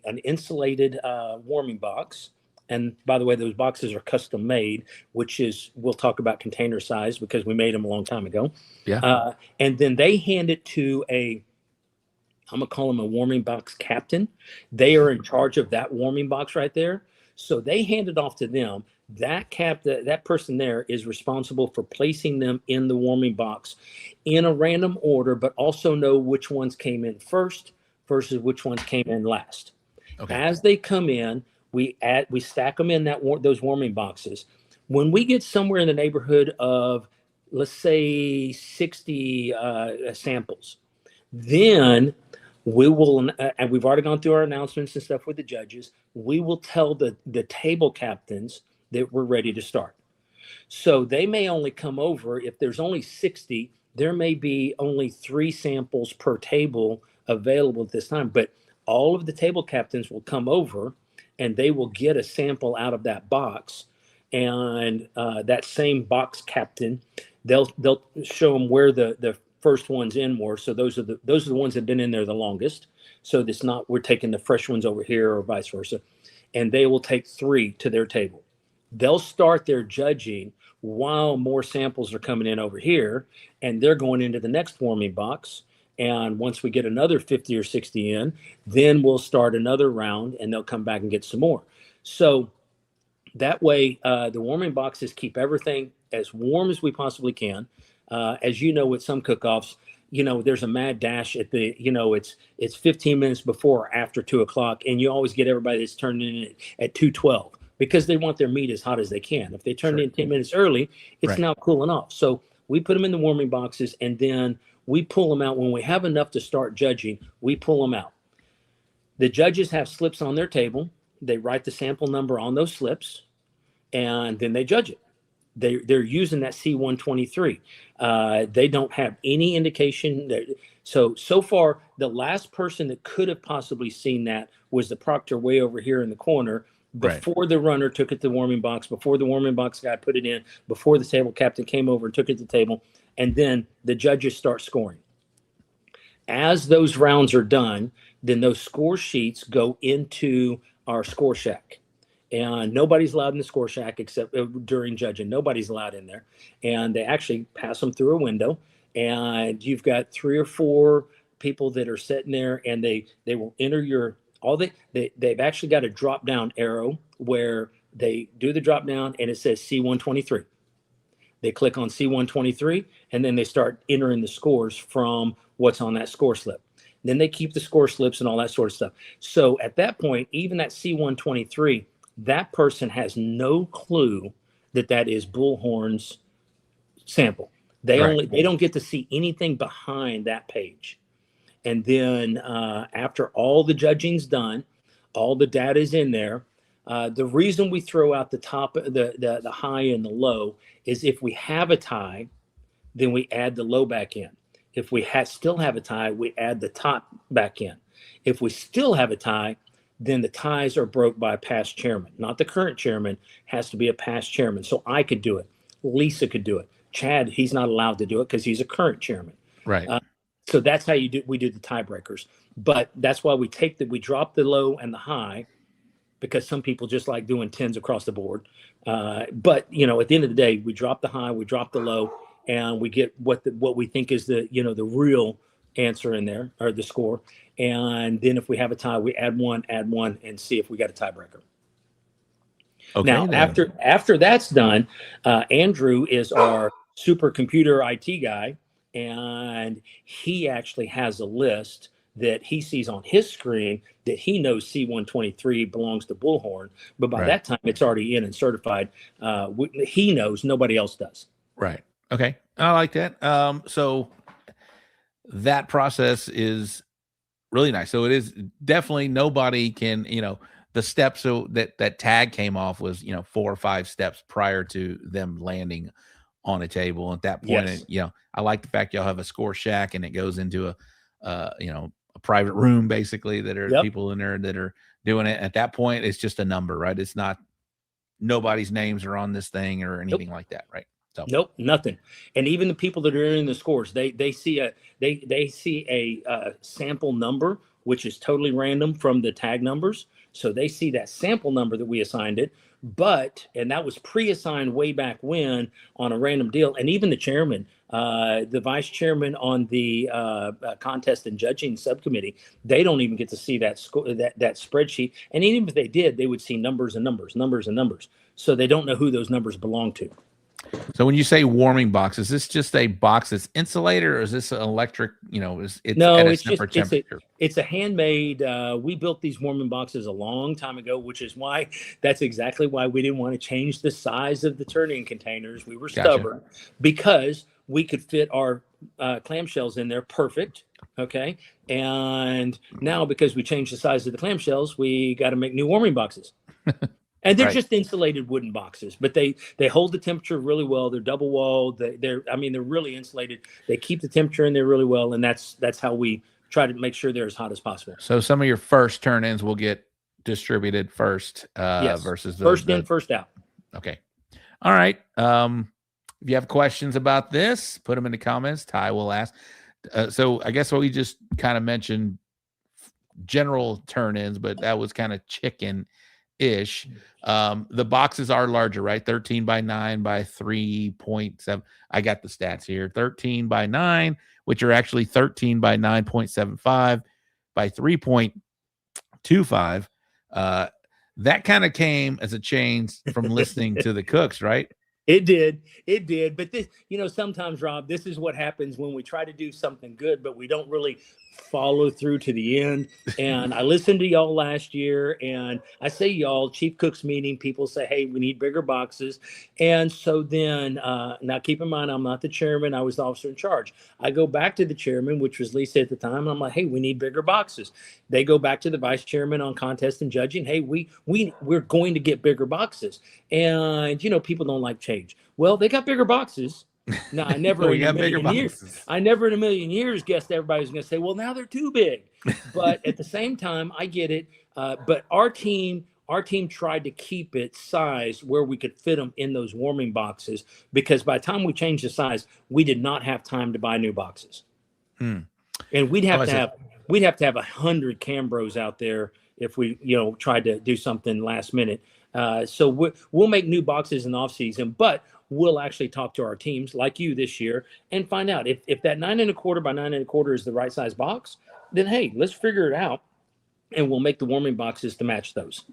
an insulated warming box. And by the way, those boxes are custom made, which is, we'll talk about container size because we made them a long time ago. Yeah. And then they hand it to I'm going to call them a warming box captain. They are in charge of that warming box right there. So they hand it off to them. That person there is responsible for placing them in the warming box in a random order, but also know which ones came in first versus which ones came in last. Okay. As they come in, we stack them in those warming boxes. When we get somewhere in the neighborhood of, let's say, 60 samples, then we will, and we've already gone through our announcements and stuff with the judges, we will tell the table captains that we're ready to start. So they may only come over, if there's only 60, there may be only 3 samples per table available at this time, but all of the table captains will come over and they will get a sample out of that box, and that same box captain, they'll show them where the first ones in were. So those are the ones that have been in there the longest. So it's not we're taking the fresh ones over here or vice versa, and they will take 3 to their table. They'll start their judging while more samples are coming in over here, and they're going into the next warming box. And once we get another 50 or 60 in, then we'll start another round and they'll come back and get some more. So that way, the warming boxes keep everything as warm as we possibly can. As you know, with some cook-offs, there's a mad dash at the, it's 15 minutes before or after 2 o'clock. And you always get everybody that's turning in at 2:12 because they want their meat as hot as they can. If they turn in 10 minutes early, it's now cooling off. So we put them in the warming boxes, and then we pull them out. When we have enough to start judging, we pull them out. The judges have slips on their table. They write the sample number on those slips, and then they judge it. They're using that C123. They don't have any indication that. So far, the last person that could have possibly seen that was the proctor way over here in the corner before the runner took it to the warming box, before the warming box guy put it in, before the table captain came over and took it to the table. And then the judges start scoring. As those rounds are done, then those score sheets go into our score shack. And nobody's allowed in the score shack except during judging. Nobody's allowed in there. And they actually pass them through a window. And you've got 3 or 4 people that are sitting there, and they will enter they've actually got a drop down arrow where They do the drop down and it says C123. They click on C123 and then they start entering the scores from what's on that score slip. Then they keep the score slips and all that sort of stuff. So at that point, even that C123, that person has no clue that is Bullhorn's sample. They don't get to see anything behind that page. And then after all the judging's done, all the data is in there. The reason we throw out the top, the high and the low is if we have a tie, then we add the low back in. If we still have a tie, we add the top back in. If we still have a tie, then the ties are broke by a past chairman. Not the current chairman, has to be a past chairman. So I could do it. Lisa could do it. Chad, he's not allowed to do it because he's a current chairman. Right. So that's how we do the tiebreakers. But that's why we drop the low and the high, because some people just like doing 10s across the board. But at the end of the day, we drop the high, we drop the low, and we get what we think is the real answer in there, or the score. And then if we have a tie, we add one, and see if we got a tiebreaker. Okay, now, after that's done, Andrew is our supercomputer IT guy, and he actually has a list that he sees on his screen that he knows C123 belongs to Bullhorn, but by that time it's already in and certified. He knows, nobody else does. Right. Okay. I like that. So that process is really nice. So it is definitely, nobody can, the steps, so that tag came off was, 4 or 5 steps prior to them landing on a table. At that point, I like the fact y'all have a score shack and it goes into a private room, basically, that are people in there that are doing it. At that point, it's just a number, right? It's not, nobody's names are on this thing or anything like that, right? So. Nope, nothing. And even the people that are in the scores, they see a sample number, which is totally random from the tag numbers. So they see that sample number that we assigned it, and that was pre-assigned way back when on a random deal. And even the chairman, the vice chairman on the contest and judging subcommittee, they don't even get to see that spreadsheet. And even if they did, they would see numbers and numbers. So they don't know who those numbers belong to. So when you say warming box, is this just a box that's insulated, or is this an electric? It's a handmade. We built these warming boxes a long time ago, which is why that's exactly why we didn't want to change the size of the turning containers. We were stubborn because we could fit our clamshells in there perfect. Okay, and now because we changed the size of the clamshells, we got to make new warming boxes. And they're just insulated wooden boxes, but they hold the temperature really well. They're double walled. They're really insulated. They keep the temperature in there really well, and that's how we try to make sure they're as hot as possible. So some of your first turn-ins will get distributed first, versus first in, first out. Okay, all right. If you have questions about this, put them in the comments. Ty will ask. So I guess what we just kind of mentioned, general turn-ins, but that was kind of chicken-ish. The boxes are larger, right? 13 by 9 by 3.7. I got the stats here. 13 by 9, which are actually 13 by 9.75 by 3.25. That kind of came as a change from listening to the cooks, right? It did. But this, sometimes, Rob, this is what happens when we try to do something good, but we don't really follow through to the end. And I listened to y'all last year, and I say y'all, chief cooks meeting, people say, hey, we need bigger boxes. And so then, now keep in mind, I'm not the chairman. I was the officer in charge. I go back to the chairman, which was Lisa at the time. And I'm like, hey, we need bigger boxes. They go back to the vice chairman on contest and judging. Hey, we're going to get bigger boxes. And, people don't like change. Well, they got bigger boxes. No, I never in a million years guessed everybody was going to say, well, now they're too big. But at the same time, I get it. But our team tried to keep it sized where we could fit them in those warming boxes, because by the time we changed the size, we did not have time to buy new boxes. And we'd have to have 100 Cambros out there if we, tried to do something last minute. So we'll make new boxes in the off season, but we'll actually talk to our teams like you this year and find out if that 9 1/4 by 9 1/4 is the right size box, then hey, let's figure it out, and we'll make the warming boxes to match those.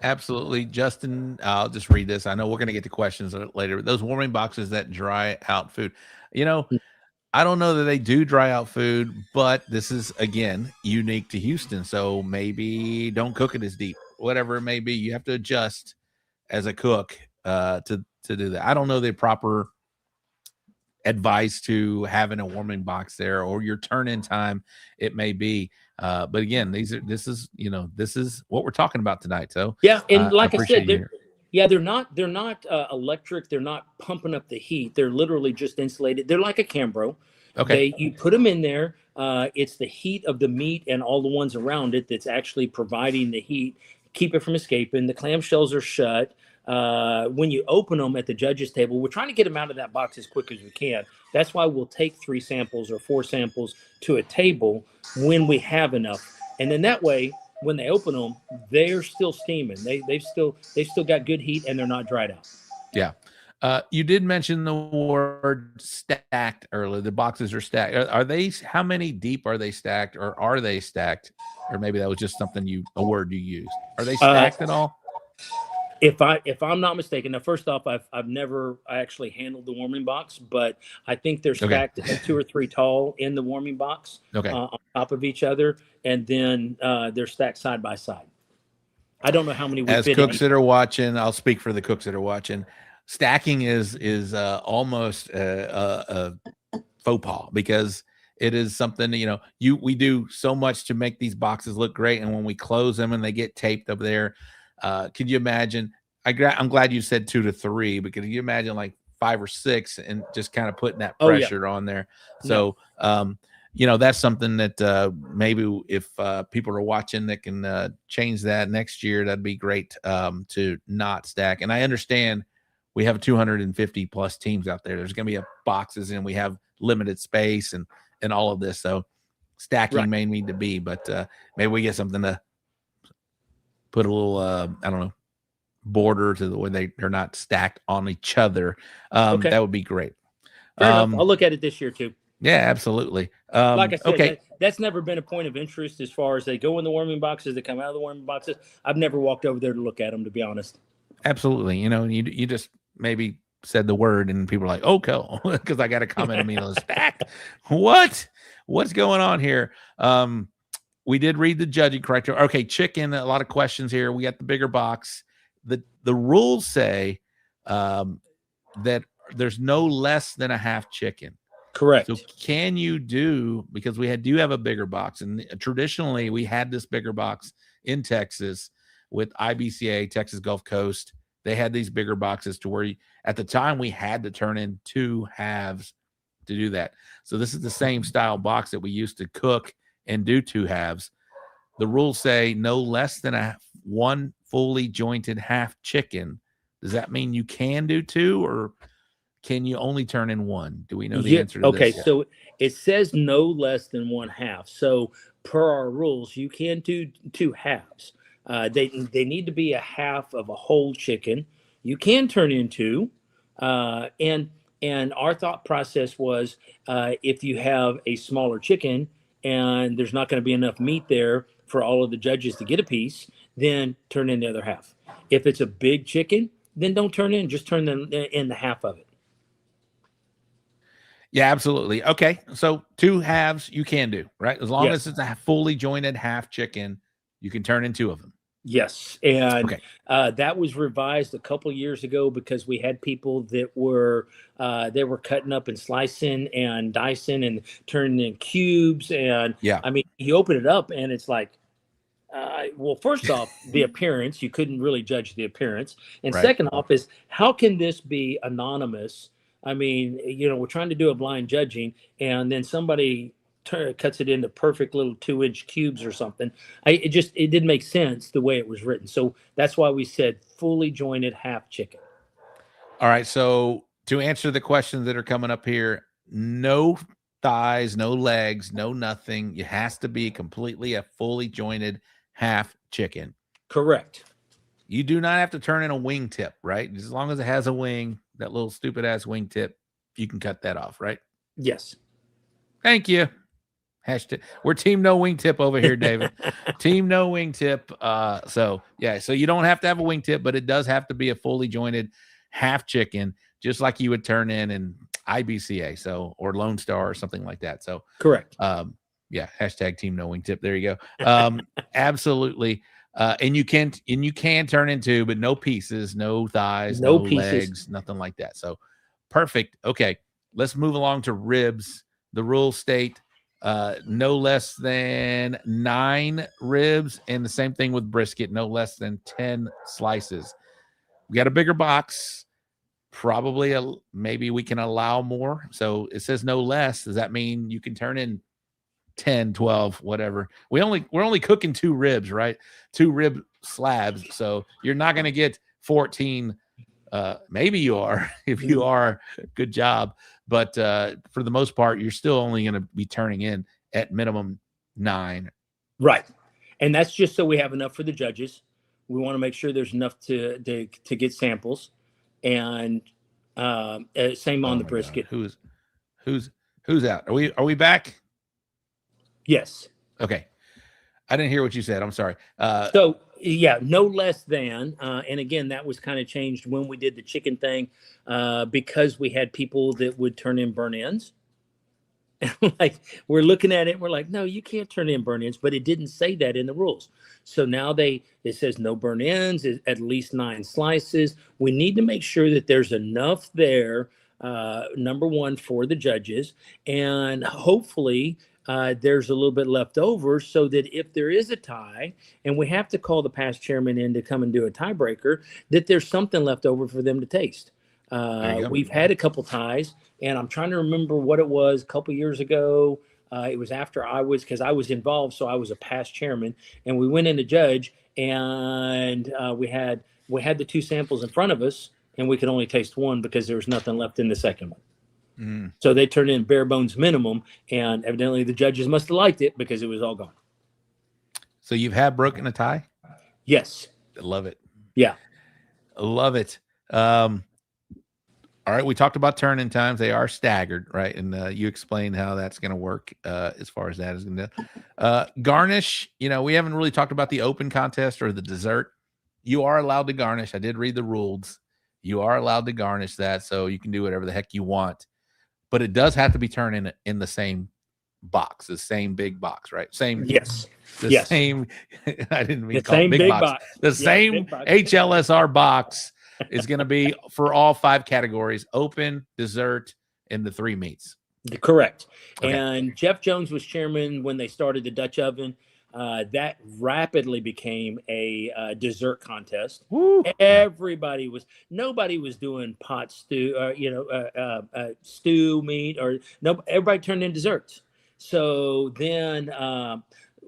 Absolutely. Justin, I'll just read this. I know we're going to get to questions later. Those warming boxes that dry out food, I don't know that they do dry out food, but this is, again, unique to Houston. So maybe don't cook it as deep, whatever it may be. You have to adjust as a cook to do that. I don't know the proper advice to having a warming box there or your turn-in time. It may be. But again, this is what we're talking about tonight. So yeah, and like I said, they're not electric. They're not pumping up the heat. They're literally just insulated. They're like a Cambro. Okay. You put them in there. It's the heat of the meat and all the ones around it that's actually providing the heat, keep it from escaping. The clamshells are shut. When you open them at the judges table, we're trying to get them out of that box as quick as we can. That's why we'll take 3 samples or 4 samples to a table when we have enough. And then that way, when they open them, they're still steaming. They've still got good heat and they're not dried out. Yeah. You did mention the word stacked earlier. The boxes are stacked. Are they, how many deep are they stacked, or are they stacked? Or maybe that was just a word you used. Are they stacked at all? If I'm not mistaken, now first off, I've never actually handled the warming box, but I think they're stacked 2 or 3 tall in the warming box, on top of each other, and then they're stacked side by side. I don't know how many. As cooks that are watching, I'll speak for the cooks that are watching. Stacking is almost a faux pas, because it is something we do so much to make these boxes look great, and when we close them and they get taped up there. Could you imagine? I'm glad you said 2 to 3, but could you imagine like 5 or 6 and just kind of putting that pressure on there? So, that's something that maybe if people are watching that can change that next year, that'd be great to not stack. And I understand we have 250 plus teams out there. There's going to be boxes and we have limited space and all of this. So stacking may need to be, but maybe we get something to put a little, I don't know, border to the way they're not stacked on each other. That would be great. I'll look at it this year too. Yeah, absolutely. Like I said, that's never been a point of interest as far as they go in the warming boxes, they come out of the warming boxes. I've never walked over there to look at them, to be honest. Absolutely. You just maybe said the word and people are like, okay, because I got a comment on me on stacked. What's going on here? We did read the judging criteria. Okay, chicken, a lot of questions here. We got the bigger box. The rules say that there's no less than a half chicken. Correct. So can you do, because we do have a bigger box, and traditionally we had this bigger box in Texas with IBCA, Texas Gulf Coast. They had these bigger boxes to where at the time we had to turn in 2 halves to do that. So this is the same style box that we used to cook and do 2 halves. The rules say no less than one fully jointed half chicken. Does that mean you can do 2, or can you only turn in 1? Do we know the answer to this? Okay, so it says no less than 1 half. So per our rules, you can do 2 halves. They need to be a half of a whole chicken. You can turn in 2, and our thought process was if you have a smaller chicken and there's not going to be enough meat there for all of the judges to get a piece, then turn in the other half. If it's a big chicken, then don't turn in, just turn in the half of it. Yeah, absolutely. Okay, so 2 halves you can do, right? As long as it's a fully jointed half chicken, you can turn in 2 of them. Yes, and that was revised a couple of years ago because we had people that were they were cutting up and slicing and dicing and turning in cubes, and I mean, you open it up and it's like, well, first off, the appearance, you couldn't really judge the appearance, and second off is, how can this be anonymous? I mean, we're trying to do a blind judging, and then somebody cuts it into perfect little 2-inch cubes or something. It didn't make sense the way it was written. So that's why we said fully jointed half chicken. All right. So to answer the questions that are coming up here, no thighs, no legs, no nothing. It has to be completely a fully jointed half chicken. Correct. You do not have to turn in a wing tip, right? As long as it has a wing, that little stupid ass wing tip, you can cut that off, right? Yes. Thank you. Hashtag, we're team no wingtip over here, David. Team no wingtip. So you don't have to have a wingtip, but it does have to be a fully jointed half chicken, just like you would turn in IBCA, or Lone Star or something like that. So correct. Hashtag team no wingtip. There you go. Absolutely. And you can turn into, but no pieces, no thighs, no legs, nothing like that. So perfect. Okay, let's move along to ribs. The rules state no less than 9 ribs, and the same thing with brisket, no less than 10 slices. We got a bigger box. Probably maybe we can allow more. So it says no less. Does that mean you can turn in 10, 12, whatever? We're only cooking 2 ribs, right? 2 rib slabs. So you're not going to get 14. Maybe you are. If you are, good job. But for the most part, you're still only going to be turning in at minimum 9. Right. And that's just so we have enough for the judges. We want to make sure there's enough to get samples. And same on the brisket. God. Who's out? Are we back? Yes. Okay. I didn't hear what you said. I'm sorry. No less than. And again, that was kind of changed when we did the chicken thing because we had people that would turn in burn ends. Like, we're looking at it, we're like, no, you can't turn in burn ends, but it didn't say that in the rules. So now it says no burn ends, at least 9 slices. We need to make sure that there's enough there, number one, for the judges, and hopefully there's a little bit left over so that if there is a tie and we have to call the past chairman in to come and do a tiebreaker, that there's something left over for them to taste. We've had a couple ties, and I'm trying to remember what it was a couple years ago. It was after because I was involved, so I was a past chairman, and we went in to judge, and we had the 2 samples in front of us, and we could only taste one because there was nothing left in the second one. Mm. So they turned in bare bones minimum, and evidently the judges must have liked it because it was all gone. So you've had broken a tie? Yes. I love it. Yeah. I love it. All right, we talked about turn-in times. They are staggered, right? And you explained how that's going to work as far as that is going to. Garnish, we haven't really talked about the open contest or the dessert. You are allowed to garnish. I did read the rules. You are allowed to garnish that, so you can do whatever the heck you want. But it does have to be turned in the same box, the same big box, right? Same. Yes. Same. I didn't mean the to call it big box. The same box. HLSR box is going to be for all 5 categories: open, dessert, and the 3 meats. Correct. Okay. And Jeff Jones was chairman when they started the Dutch oven. That rapidly became a dessert contest. Woo. Nobody was doing pot stew, stew meat, or no. Everybody turned in desserts. So then,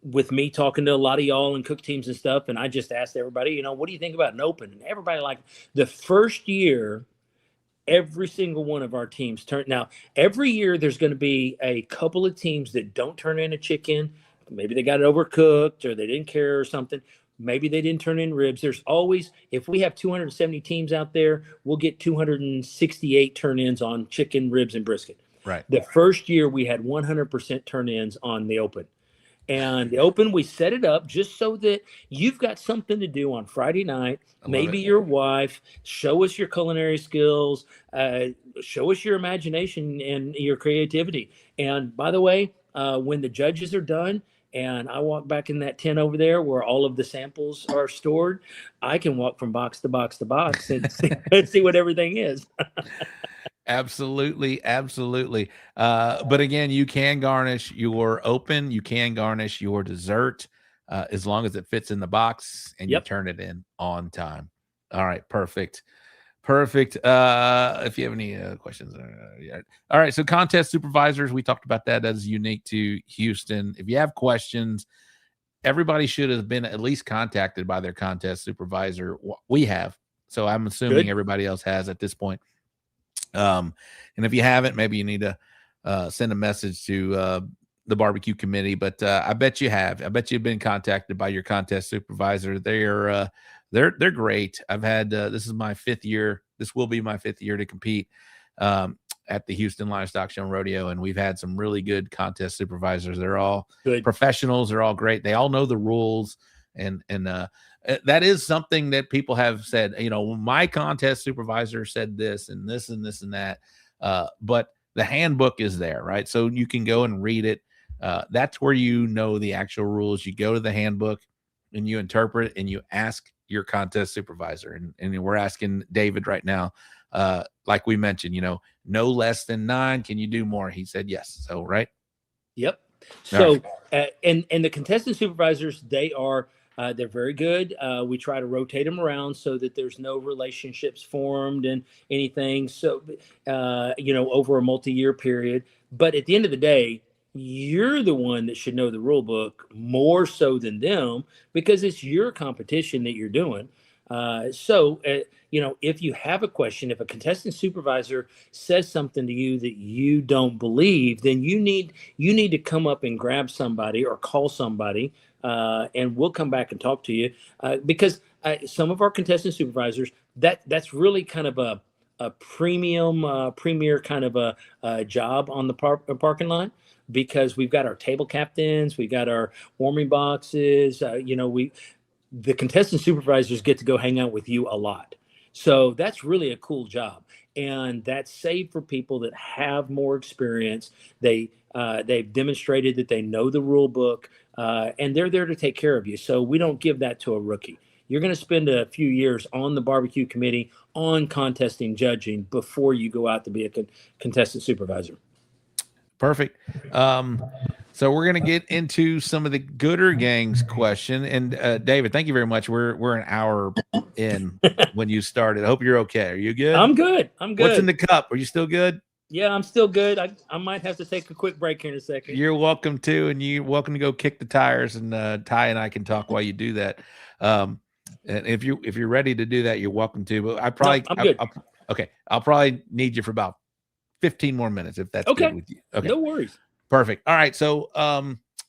with me talking to a lot of y'all and cook teams and stuff, and I just asked everybody, what do you think about an open? And everybody, like, the first year, every single one of our teams turned. Now, every year there's going to be a couple of teams that don't turn in a chicken. Maybe they got it overcooked or they didn't care or something. Maybe they didn't turn in ribs. There's always, if we have 270 teams out there, we'll get 268 turn-ins on chicken, ribs, and brisket. Right. The first year we had 100% turn-ins on the open. And the open, we set it up just so that you've got something to do on Friday night. Maybe your wife, show us your culinary skills, show us your imagination and your creativity. And by the way, when the judges are done and I walk back in that tent over there where all of the samples are stored, I can walk from box to box to box and see what everything is. Absolutely. But again, you can garnish your open, you can garnish your dessert, as long as it fits in the box and you turn it in on time. All right, perfect. If you have any questions, all right. So contest supervisors, we talked about that. That is unique to Houston. If you have questions, everybody should have been at least contacted by their contest supervisor. We have, so I'm assuming everybody else has at this point. And if you haven't, maybe you need to send a message to the barbecue committee, but I bet you have. I bet you've been contacted by your contest supervisor. They're great. I've had this is my 5th year. This will be my 5th year to compete. at the Houston Livestock Show and Rodeo, and we've had some really good contest supervisors. They're all Good. professionals. They're all great. They all know the rules, and that is something that people have said. My contest supervisor said this and this and this and that, but the handbook is there, right? So you can go and read it. That's where the actual rules. You go to the handbook and you interpret and you ask your contest supervisor. And we're asking David right now, like we mentioned, no less than 9. Can you do more? He said yes. So, right. Yep. So, and the contestant supervisors, they're very good. We try to rotate them around so that there's no relationships formed and anything. So, over a multi-year period. But at the end of the day, you're the one that should know the rule book more so than them, because it's your competition that you're doing. If you have a question, if a contestant supervisor says something to you that you don't believe, then you need to come up and grab somebody or call somebody, and we'll come back and talk to you, because some of our contestant supervisors, that's really kind of a premier kind of a job on the parking lot, because we've got our table captains, we've got our warming boxes, the contestant supervisors get to go hang out with you a lot. So that's really a cool job. And that's saved for people that have more experience. They've demonstrated that they know the rule book, and they're there to take care of you. So we don't give that to a rookie. You're going to spend a few years on the barbecue committee, on contesting judging, before you go out to be a contestant supervisor. Perfect. So we're going to get into some of the Gooder Gang's question. And David, thank you very much. We're an hour in when you started. I hope you're okay. Are you good? I'm good. What's in the cup? Are you still good? Yeah, I'm still good. I might have to take a quick break here in a second. You're welcome to, and you're welcome to go kick the tires, and Ty and I can talk while you do that. And if you're ready to do that, you're welcome to. But I'm good. I'll probably need you for about 15 more minutes if that's good with you. Okay. No worries. Perfect. All right. So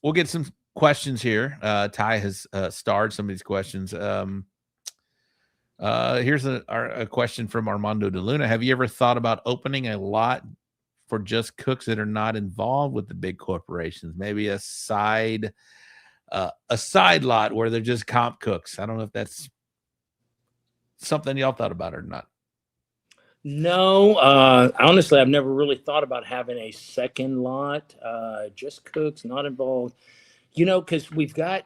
we'll get some questions here. Ty has starred some of these questions. Here's a question from Armando De Luna. Have you ever thought about opening a lot for just cooks that are not involved with the big corporations? Maybe a side lot where they're just comp cooks. I don't know if that's something y'all thought about or not. No, honestly, I've never really thought about having a second lot, just cooks, not involved, because we've got,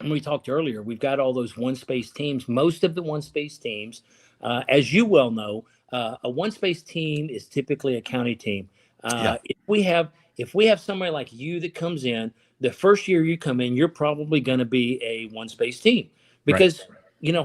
and we talked earlier, we've got all those one space teams. Most of the one space teams, as you well know, a one space team is typically a county team. If we have somebody like you that comes in, the first year you come in, you're probably going to be a one space team, because,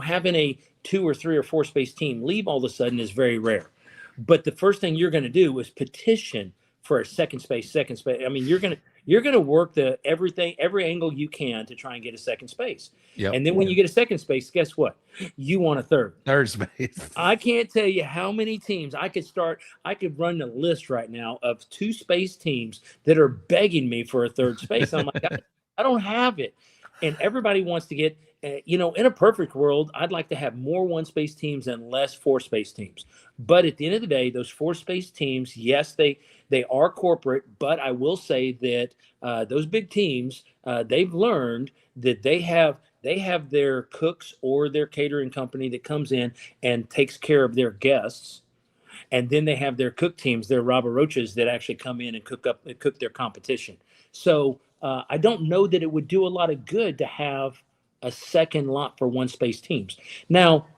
having a 2 or 3 or 4 space team leave all of a sudden is very rare. But the first thing you're going to do is petition for a second space. I mean, you're going to work every angle you can to try and get a second space. Yep. And then when you get a second space, guess what? You want a third space. I can't tell you how many teams I could run the list right now of 2 space teams that are begging me for a third space. I'm like, I don't have it. And everybody wants to get, in a perfect world, I'd like to have more one space teams and less 4 space teams. But at the end of the day, those 4 space teams, yes, they are corporate, but I will say that those big teams, they've learned that they have their cooks or their catering company that comes in and takes care of their guests. And then they have their cook teams, their Robert Roaches, that actually come in and cook their competition. So I don't know that it would do a lot of good to have a second lot for one space teams. Now,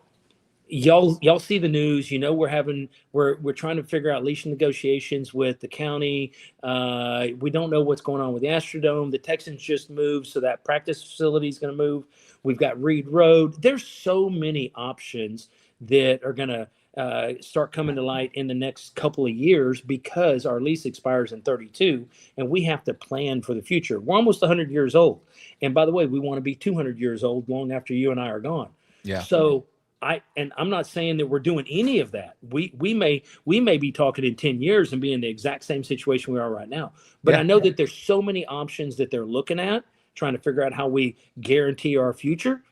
y'all see the news. We're trying to figure out lease negotiations with the county. We don't know what's going on with the Astrodome. The Texans just moved, so that practice facility is going to move. We've got Reed Road. There's so many options that are going to start coming to light in the next couple of years, because our lease expires in 32 and we have to plan for the future. We're almost 100 years old. And by the way, we want to be 200 years old long after you and I are gone. Yeah. So I'm not saying that we're doing any of that. We may be talking in 10 years and be in the exact same situation we are right now. But I know that there's so many options that they're looking at, trying to figure out how we guarantee our future.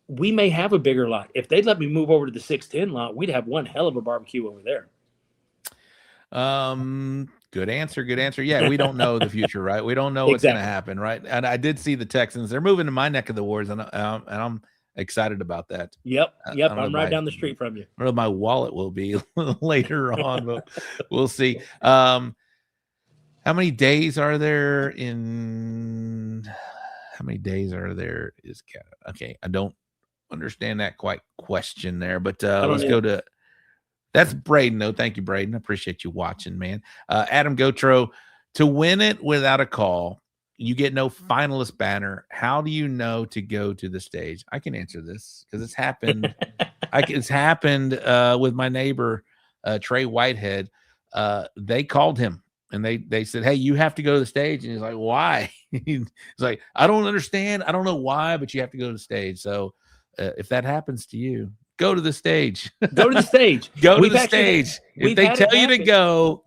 We may have a bigger lot. If they'd let me move over to the 610 lot, we'd have one hell of a barbecue over there. Good answer. Good answer. Yeah, we don't know the future, right? We don't know what's going to happen, right? And I did see the Texans. They're moving to my neck of the woods, and I'm excited about that. Yep. I'm right down the street from you. I don't know if my wallet will be later on, but we'll see. How many days are there in? How many days are there? Is Canada? Okay, I don't understand that question there, but let's go to. That's Braden. No, thank you, Braden. I appreciate you watching, man. Adam Gotro, to win it without a call, you get no finalist banner. How do you know to go to the stage? I can answer this because it's happened. It's happened with my neighbor, Trey Whitehead. They called him and they said, "Hey, you have to go to the stage." And he's like, "Why?" He's like, "I don't understand. I don't know why, but you have to go to the stage." So if that happens to you, go to the stage. Go to the stage. Go to the stage. If they tell you to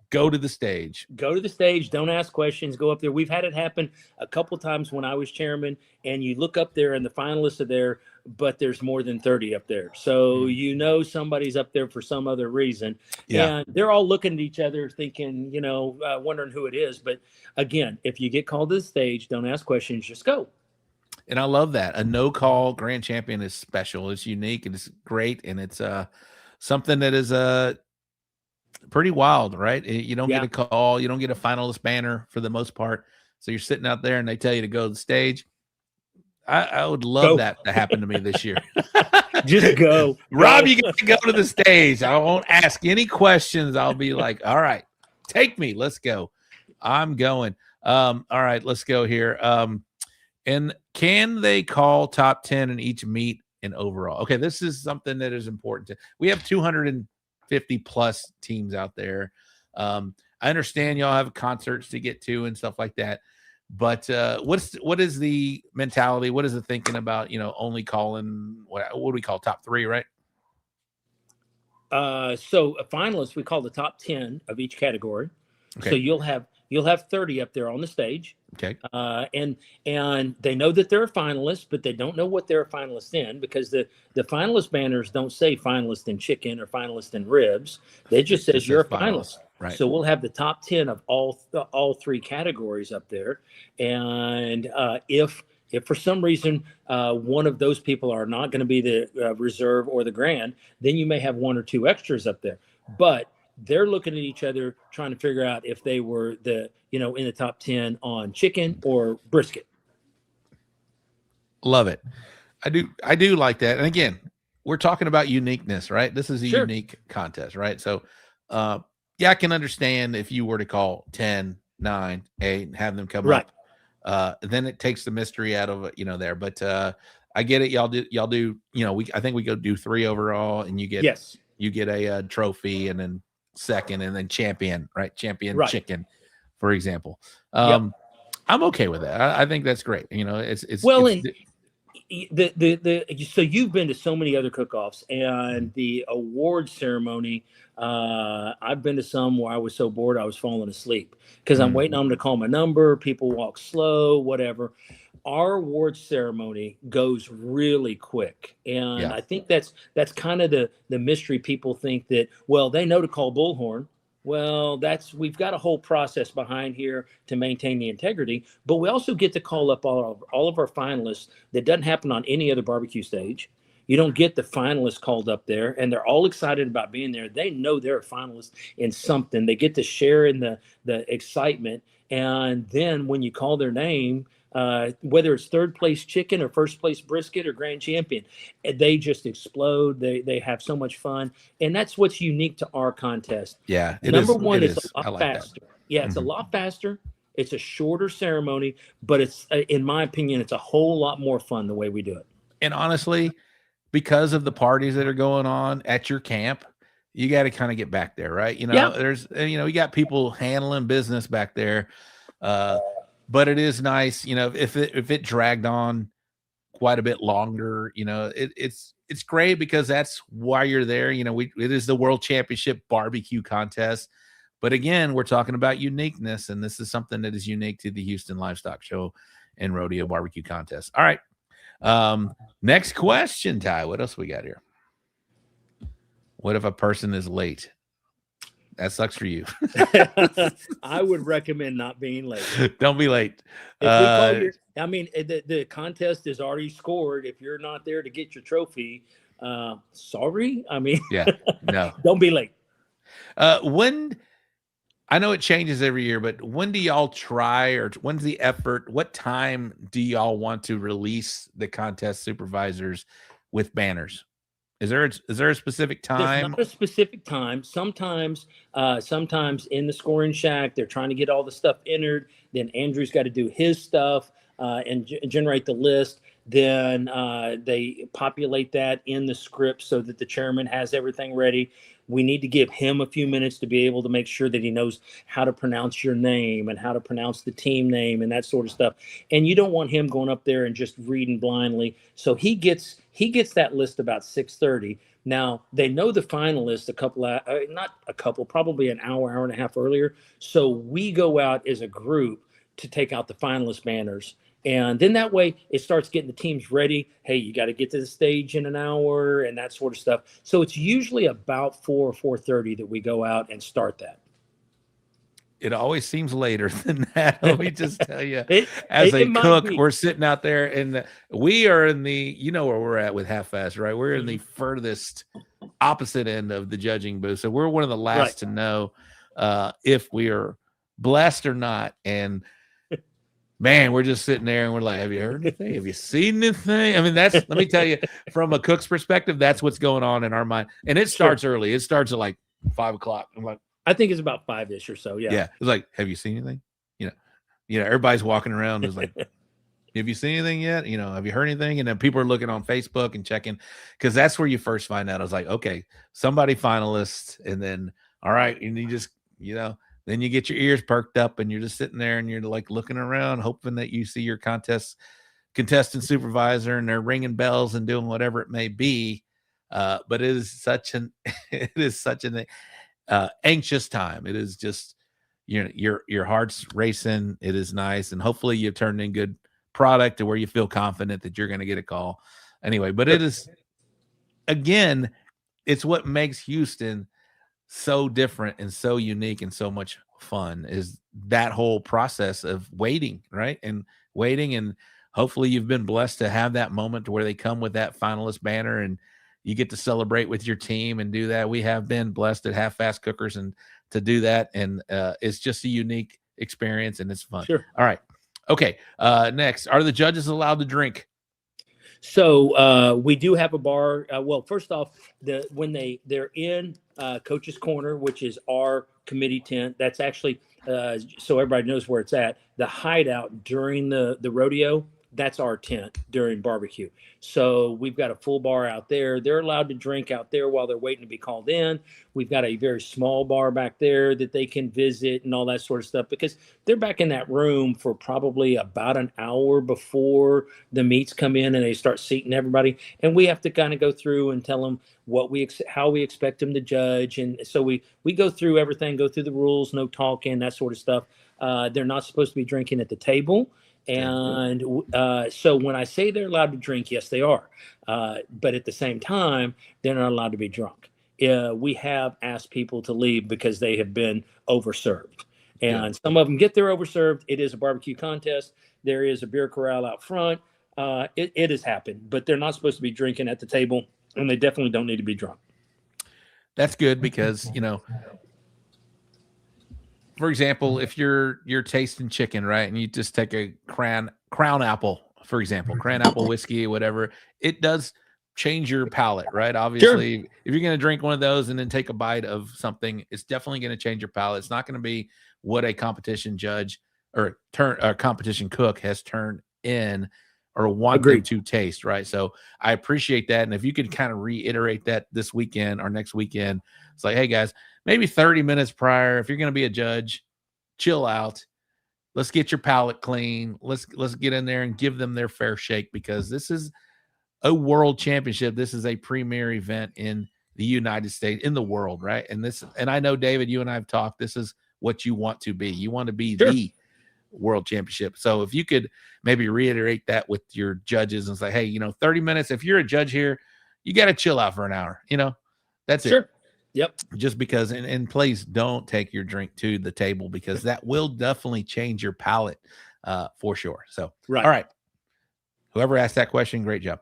go to the stage. Go to the stage. Don't ask questions. Go up there. We've had it happen a couple times when I was chairman, and you look up there and the finalists are there, but there's more than 30 up there. So you know somebody's up there for some other reason. Yeah. And they're all looking at each other thinking, wondering who it is. But again, if you get called to the stage, don't ask questions. Just go. And I love that. A no-call grand champion is special. It's unique and it's great. And it's something that is pretty wild, right? You don't get a call. You don't get a finalist banner for the most part. So you're sitting out there and they tell you to go to the stage. I would love that to happen to me this year. Just go. Rob, you get to go to the stage. I won't ask any questions. I'll be like, all right, take me. Let's go. I'm going. All right, let's go here. And can they call top 10 in each meet and overall? Okay, this is something that is important. We have 250 plus teams out there. I understand y'all have concerts to get to and stuff like that. But what is the mentality? What is the thinking about, only calling what do we call top 3, right? So a finalist, we call the top 10 of each category. Okay. So you'll have 30 up there on the stage. Okay. And they know that they're a finalist, but they don't know what they're a finalist in because the finalist banners don't say finalist in chicken or finalist in ribs. They just says you're a finalist. Right. So we'll have the top 10 of all 3 categories up there. And if for some reason one of those people are not going to be the reserve or the grand, then you may have 1 or 2 extras up there. But they're looking at each other, trying to figure out if they were in the top 10 on chicken or brisket. Love it. I do like that. And again, we're talking about uniqueness, right? This is a unique contest, right? So, I can understand if you were to call 10, 9, 8 and have them come up. Then it takes the mystery out of it, there. But I get it. Y'all do, I think we go do 3 overall and you get a trophy and then second and then champion, right? Champion chicken, for example. I'm okay with that. I think that's great. So you've been to so many other cook-offs and the award ceremony. I've been to some where I was so bored I was falling asleep because I'm waiting on them to call my number. People walk slow, whatever. Our award ceremony goes really quick. And I think that's kind of the mystery. People think that, they know to call bullhorn. Well, we've got a whole process behind here to maintain the integrity, but we also get to call up all of our finalists. That doesn't happen on any other barbecue stage. You don't get the finalists called up there, and they're all excited about being there. They know they're a finalist in something. They get to share in the excitement, and then when you call their name, whether it's 3rd place chicken or 1st place brisket or grand champion, they just explode. They have so much fun. And that's what's unique to our contest. Yeah. Number one, it's a lot faster. Yeah, it's a lot faster. It's a shorter ceremony, but it's, in my opinion, it's a whole lot more fun the way we do it. And honestly, because of the parties that are going on at your camp, you got to kind of get back there, right? There's, you got people handling business back there. But it is nice, if it dragged on quite a bit longer, it's great because that's why you're there. It is the World Championship barbecue contest. But again, we're talking about uniqueness, and this is something that is unique to the Houston Livestock Show and Rodeo Barbecue Contest. All right. Next question, Ty. What else we got here? What if a person is late? that sucks for you. I would recommend not being late. Don't be late. The contest is already scored. If you're not there to get your trophy, sorry. No. Don't be late. When I know it changes every year, but when do y'all try, or when's the effort? What time do y'all want to release the contest supervisors with banners? Is there a specific time? There's not a specific time. Sometimes in the scoring shack, they're trying to get all the stuff entered. Then Andrew's got to do his stuff and generate the list. Then they populate that in the script so that the chairman has everything ready. We need to give him a few minutes to be able to make sure that he knows how to pronounce your name and how to pronounce the team name and that sort of stuff. And you don't want him going up there and just reading blindly. So he gets that list about 6:30. Now they know the finalists probably an hour and a half earlier. So we go out as a group to take out the finalist banners. And then that way it starts getting the teams ready. Hey, you got to get to the stage in an hour and that sort of stuff. So it's usually about 4:30 that we go out and start that. It always seems later than that. Let me just tell you, as a cook, we're sitting out there and we are in the, where we're at with half-fast, right? We're in the furthest opposite end of the judging booth. So we're one of the last to know if we are blessed or not. And man, we're just sitting there and we're like, have you heard anything? Have you seen anything? I mean, let me tell you, from a cook's perspective, that's what's going on in our mind. And it starts early. It starts at like 5 o'clock. I'm like, I think it's about 5-ish or so. Yeah. Yeah. It's like, have you seen anything? Everybody's walking around. It's like, have you seen anything yet? Have you heard anything? And then people are looking on Facebook and checking, because that's where you first find out. I was like, okay, somebody finalist. And then, all right. And you just, then you get your ears perked up and you're just sitting there and you're like looking around, hoping that you see your contestant supervisor and they're ringing bells and doing whatever it may be. But it is such an anxious time. It is just, your heart's racing. It is nice. And hopefully you've turned in good product to where you feel confident that you're going to get a call anyway. But it is, again, it's what makes Houston so different and so unique and so much fun, is that whole process of waiting, right? And waiting, and hopefully you've been blessed to have that moment to where they come with that finalist banner and you get to celebrate with your team and do that. We have been blessed at Half Fast Cookers and to do that. And it's just a unique experience and it's fun. Sure. All right. Okay. Next, are the judges allowed to drink? So we do have a bar. Well, first off, when they're in Coach's Corner, which is our committee tent, that's actually so everybody knows where it's at. The hideout during the rodeo, that's our tent during barbecue. So we've got a full bar out there. They're allowed to drink out there while they're waiting to be called in. We've got a very small bar back there that they can visit and all that sort of stuff, because they're back in that room for probably about an hour before the meats come in and they start seating everybody. And we have to kind of go through and tell them how we expect them to judge. And so we go through everything, go through the rules, no talking, that sort of stuff. They're not supposed to be drinking at the table. And so when I say they're allowed to drink, yes, they are. But at the same time, they're not allowed to be drunk. We have asked people to leave because they have been overserved. And some of them get there overserved. It is a barbecue contest. There is a beer corral out front. It has happened, but they're not supposed to be drinking at the table, and they definitely don't need to be drunk. That's good because, for example, if you're tasting chicken, right, and you just take a crown apple, for example, crown apple whiskey, whatever, it does change your palate, right? Obviously, sure. If you're going to drink one of those and then take a bite of something, it's definitely going to change your palate. It's not going to be what a competition judge or competition cook has turned in or want them to taste, right? So I appreciate that. And if you could kind of reiterate that this weekend or next weekend, it's like, hey guys, maybe 30 minutes prior, if you're going to be a judge, chill out. Let's get your palate clean. Let's get in there and give them their fair shake, because this is a world championship. This is a premier event in the United States, in the world, right? And I know, David, you and I have talked, this is what you want to be. You want to be the world championship. So if you could maybe reiterate that with your judges and say, hey, 30 minutes, if you're a judge here, you got to chill out for an hour. That's it. Yep. Just because, and please don't take your drink to the table, because that will definitely change your palate for sure. So, Right. All right. Whoever asked that question, great job.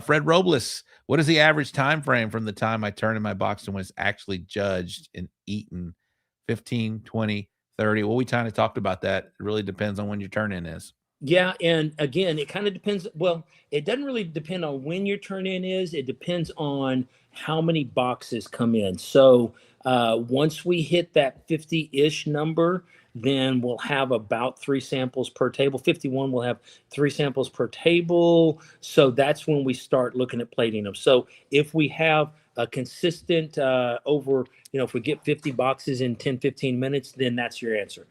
Fred Robles, what is the average time frame from the time I turn in my box and was actually judged and eaten? 15, 20, 30. Well, we kind of talked about that. It really depends on when your turn in is. Yeah, and again, it kind of depends. Well, it doesn't really depend on when your turn in is. It depends on how many boxes come in. So once we hit that 50-ish number, then we'll have about 3 samples per table. 51, we'll have 3 samples per table. So that's when we start looking at plating them. So if we have a consistent over, if we get 50 boxes in 10, 15 minutes, then that's your answer.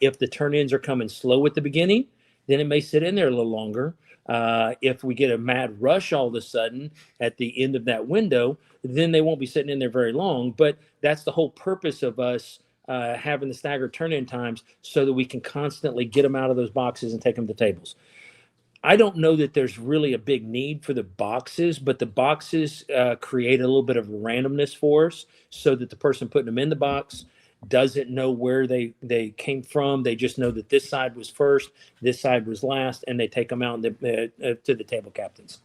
If the turn-ins are coming slow at the beginning, then it may sit in there a little longer. If we get a mad rush all of a sudden at the end of that window, then they won't be sitting in there very long. But that's the whole purpose of us having the staggered turn-in times, so that we can constantly get them out of those boxes and take them to tables. I don't know that there's really a big need for the boxes, but the boxes create a little bit of randomness for us, so that the person putting them in the box doesn't know where they came from. They just know that this side was first, this side was last, and they take them out to the table captains.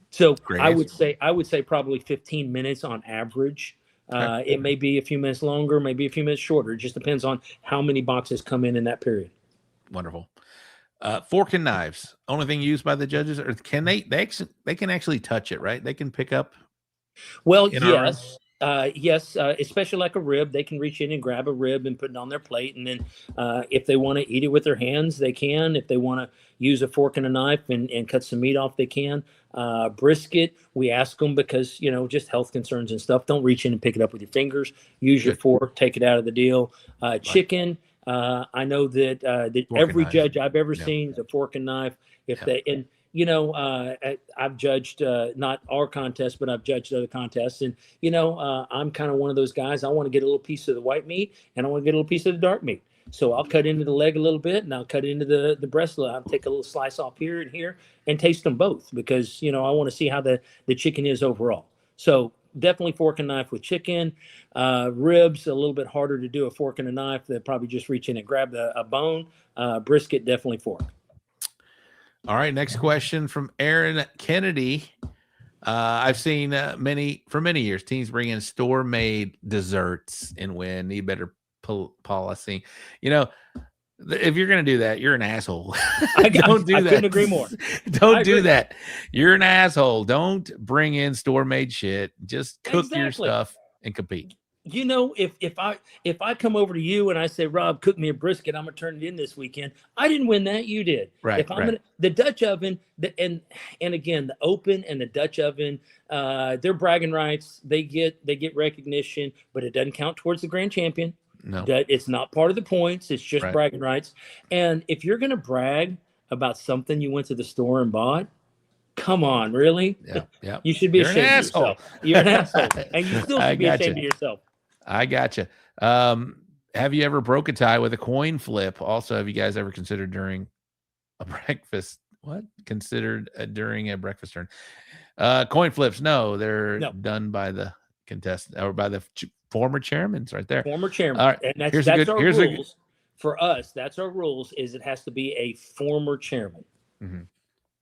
So I would say probably 15 minutes on average. It may be a few minutes longer, maybe a few minutes shorter. It just depends on how many boxes come in that period. Wonderful. Fork and knives, only thing used by the judges, or can they can actually touch it, right? They can pick up. Well, yes. Yes, especially like a rib, they can reach in and grab a rib and put it on their plate. And then if they want to eat it with their hands, they can. If they want to use a fork and a knife and cut some meat off, they can. Brisket, we ask them because, just health concerns and stuff. Don't reach in and pick it up with your fingers. Use your fork, take it out of the deal. Chicken, I know that every judge I've ever seen is a fork and knife. I've judged not our contest, but I've judged other contests. And, I'm kind of one of those guys. I want to get a little piece of the white meat and I want to get a little piece of the dark meat. So I'll cut into the leg a little bit and I'll cut into the breast. I'll take a little slice off here and here and taste them both because, I want to see how the chicken is overall. So definitely fork and knife with chicken. Ribs, a little bit harder to do a fork and a knife. They'll probably just reach in and grab a bone. Brisket, definitely fork. All right, next question from Aaron Kennedy. I've seen for many years teams bring in store-made desserts and win. Need better policy. If you're going to do that, you're an asshole. Don't do that. I couldn't agree more. Don't do that. You're an asshole. Don't bring in store-made shit. Just cook your stuff and compete. If I come over to you and I say, Rob, cook me a brisket, I'm gonna turn it in this weekend. I didn't win that, you did. Right. If I'm the Dutch oven, and again, the open and the Dutch oven, they're bragging rights. They get recognition, but it doesn't count towards the grand champion. No, it's not part of the points. It's just bragging rights. And if you're gonna brag about something you went to the store and bought, come on, really? Yeah. You should be ashamed of yourself. You're an asshole, and you still should be ashamed of yourself. I gotcha. Have you ever broke a tie with a coin flip? Also, have you guys ever considered during a breakfast? What? Considered during a breakfast turn? Coin flips? No, they're done by the contestant or by the former chairman. It's right there. Former chairman. All right. And that's our rules. For us, that's our rules. Is it has to be a former chairman. Mm-hmm.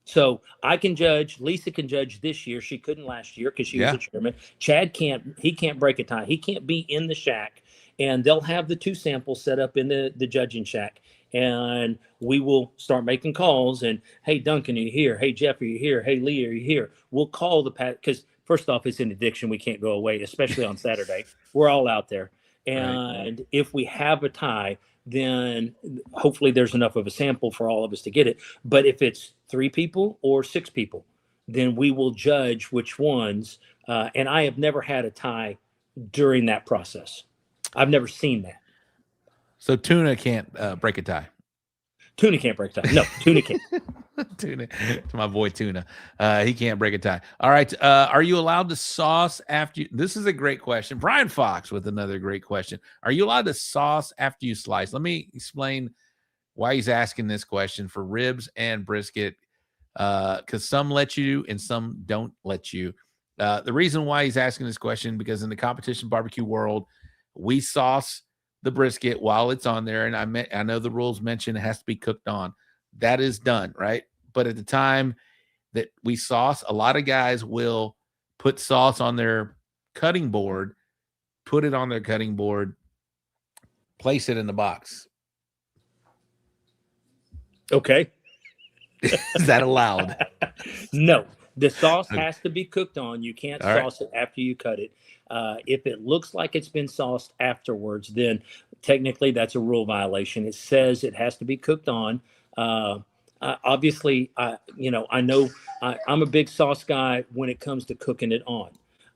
So I can judge. Lisa can judge this year. She couldn't last year because she was a chairman. Chad can't. He can't break a tie. He can't be in the shack. And they'll have the 2 samples set up in the judging shack. And we will start making calls. And, hey, Duncan, are you here? Hey, Jeff, are you here? Hey, Lee, are you here? We'll call the pat because, first off, it's an addiction. We can't go away, especially on Saturday. We're all out there. And if we have a tie, then hopefully there's enough of a sample for all of us to get it. But if it's 3 people or 6 people, then we will judge which ones. And I have never had a tie during that process. I've never seen that. So Tuna can't break a tie. Tuna can't break a tie. No, Tuna can't. Tuna, to my boy Tuna. He can't break a tie. All right. Are you allowed to sauce after you? This is a great question. Brian Fox with another great question. Are you allowed to sauce after you slice? Let me explain why he's asking this question for ribs and brisket. Because some let you and some don't let you. The reason why he's asking this question, because in the competition barbecue world, we sauce the brisket while it's on there. And I know the rules mention it has to be cooked on. That is done, right? But at the time that we sauce, a lot of guys will put sauce on their cutting board, put it on their cutting board, place it in the box. Okay. Is that allowed? No. The sauce has to be cooked on. You can't All sauce it after you cut it. If it looks like it's been sauced afterwards, then technically that's a rule violation. It says it has to be cooked on. Obviously, I know I'm a big sauce guy when it comes to cooking it on.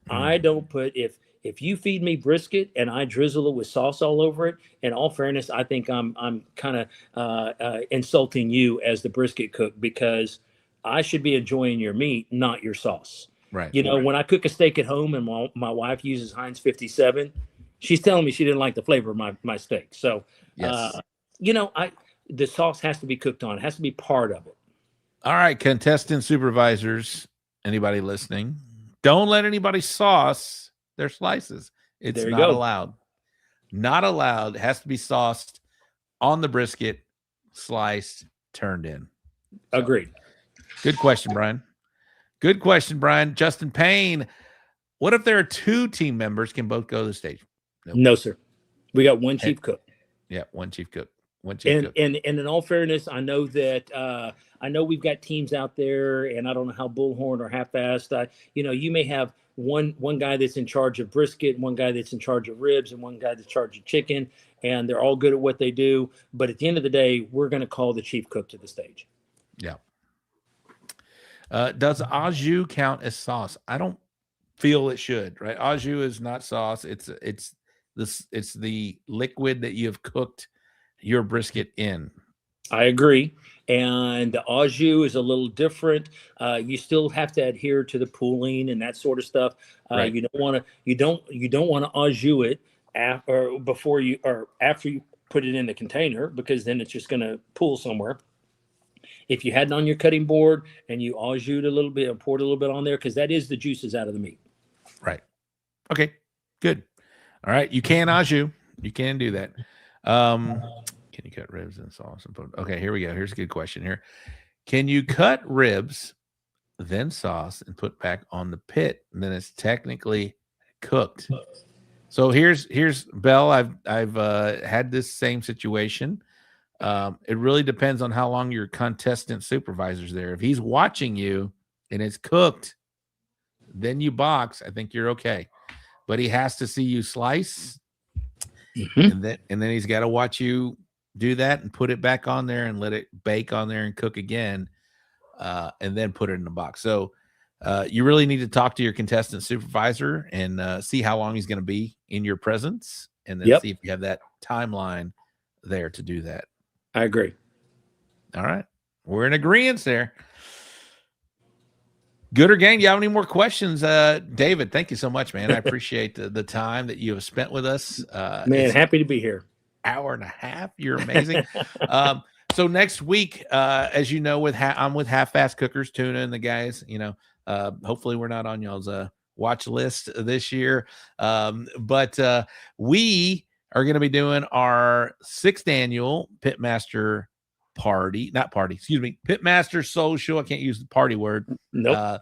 I don't put if you feed me brisket and I drizzle it with sauce all over it, in all fairness, I think I'm kind of insulting you as the brisket cook, because I should be enjoying your meat, not your sauce. Right. When I cook a steak at home and my wife uses Heinz 57, she's telling me she didn't like the flavor of my steak. So, yes. The sauce has to be cooked on. It has to be part of it. All right, contestant supervisors, anybody listening, don't let anybody sauce their slices. It's not allowed. Not allowed. It has to be sauced on the brisket, sliced, turned in. So, agreed. Good question, Brian. Good question, Brian. Justin Payne, what if there are two team members can both go to the stage? Nope. No, sir. We got one chief cook. Yeah, one chief cook. And in all fairness, I know that we've got teams out there, and I don't know how bullhorn or half-assed. You may have one guy that's in charge of brisket, one guy that's in charge of ribs, and one guy that's in charge of chicken, and they're all good at what they do. But at the end of the day, we're going to call the chief cook to the stage. Yeah. Does au jus count as sauce? I don't feel it should. Right? Au jus is not sauce. It's the liquid that you have cooked your brisket in. I agree. And the au jus is a little different. You still have to adhere to the pooling and that sort of stuff. Right. You don't want to au jus it after you put it in the container, because then it's just going to pool somewhere. If you had it on your cutting board and you au jus a little bit and poured a little bit on there, because that is the juices out of the meat. Right. Okay. Good. All right. You can au jus. You can do that. Can you cut ribs and sauce and put? Okay, here we go. Here's a good question here. Can you cut ribs, then sauce, and put back on the pit, and then it's technically cooked? So here's Bell. I've had this same situation. It really depends on how long your contestant supervisor's there. If he's watching you and it's cooked, then you box. I think you're okay. But he has to see you slice, and then he's got to watch you do that and put it back on there and let it bake on there and cook again, and then put it in the box. So you really need to talk to your contestant supervisor and see how long he's going to be in your presence, and then see if you have that timeline there to do that. I agree. All right. We're in agreement there. Gooder gang, you have any more questions? David, thank you so much, man. I appreciate the time that you have spent with us. Man, happy to be here. Hour and a half. You're amazing. So next week, as you know, I'm with Half Fast Cookers, Tuna, and the guys. Hopefully we're not on y'all's watch list this year, but we are going to be doing our 6th annual Pitmaster Pitmaster Social. I can't use the party word. Nope.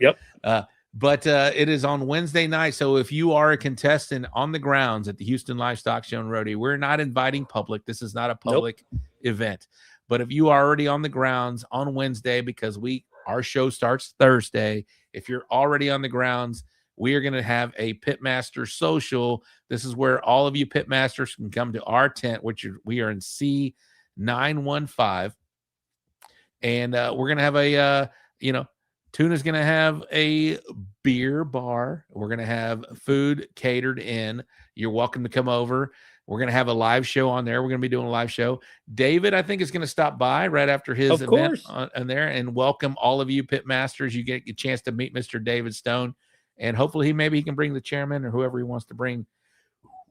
But it is on Wednesday night. So if you are a contestant on the grounds at the Houston Livestock Show and Rodeo, we're not inviting public. This is not a public event. But if you are already on the grounds on Wednesday, because our show starts Thursday, if you're already on the grounds, we are going to have a Pitmaster Social. This is where all of you Pitmasters can come to our tent, we are in C915. And we're going to have Tuna's going to have a beer bar. We're going to have food catered in. You're welcome to come over. We're going to have a live show on there. We're going to be doing a live show. David, I think, is going to stop by right after his event on there and welcome all of you Pitmasters. You get a chance to meet Mr. David Stone, and hopefully he can bring the chairman or whoever he wants to bring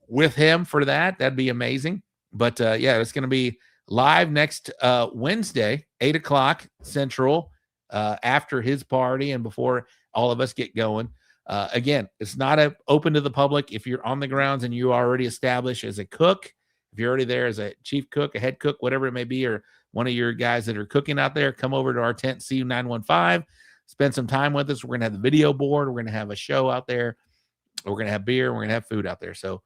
with him for that. That'd be amazing. But it's going to be live next Wednesday, 8:00 Central, after his party and before all of us get going. Again, it's not open to the public. If you're on the grounds and you are already established as a cook, if you're already there as a chief cook, a head cook, whatever it may be, or one of your guys that are cooking out there, come over to our tent, CU915, spend some time with us. We're going to have the video board. We're going to have a show out there. We're going to have beer. We're going to have food out there. So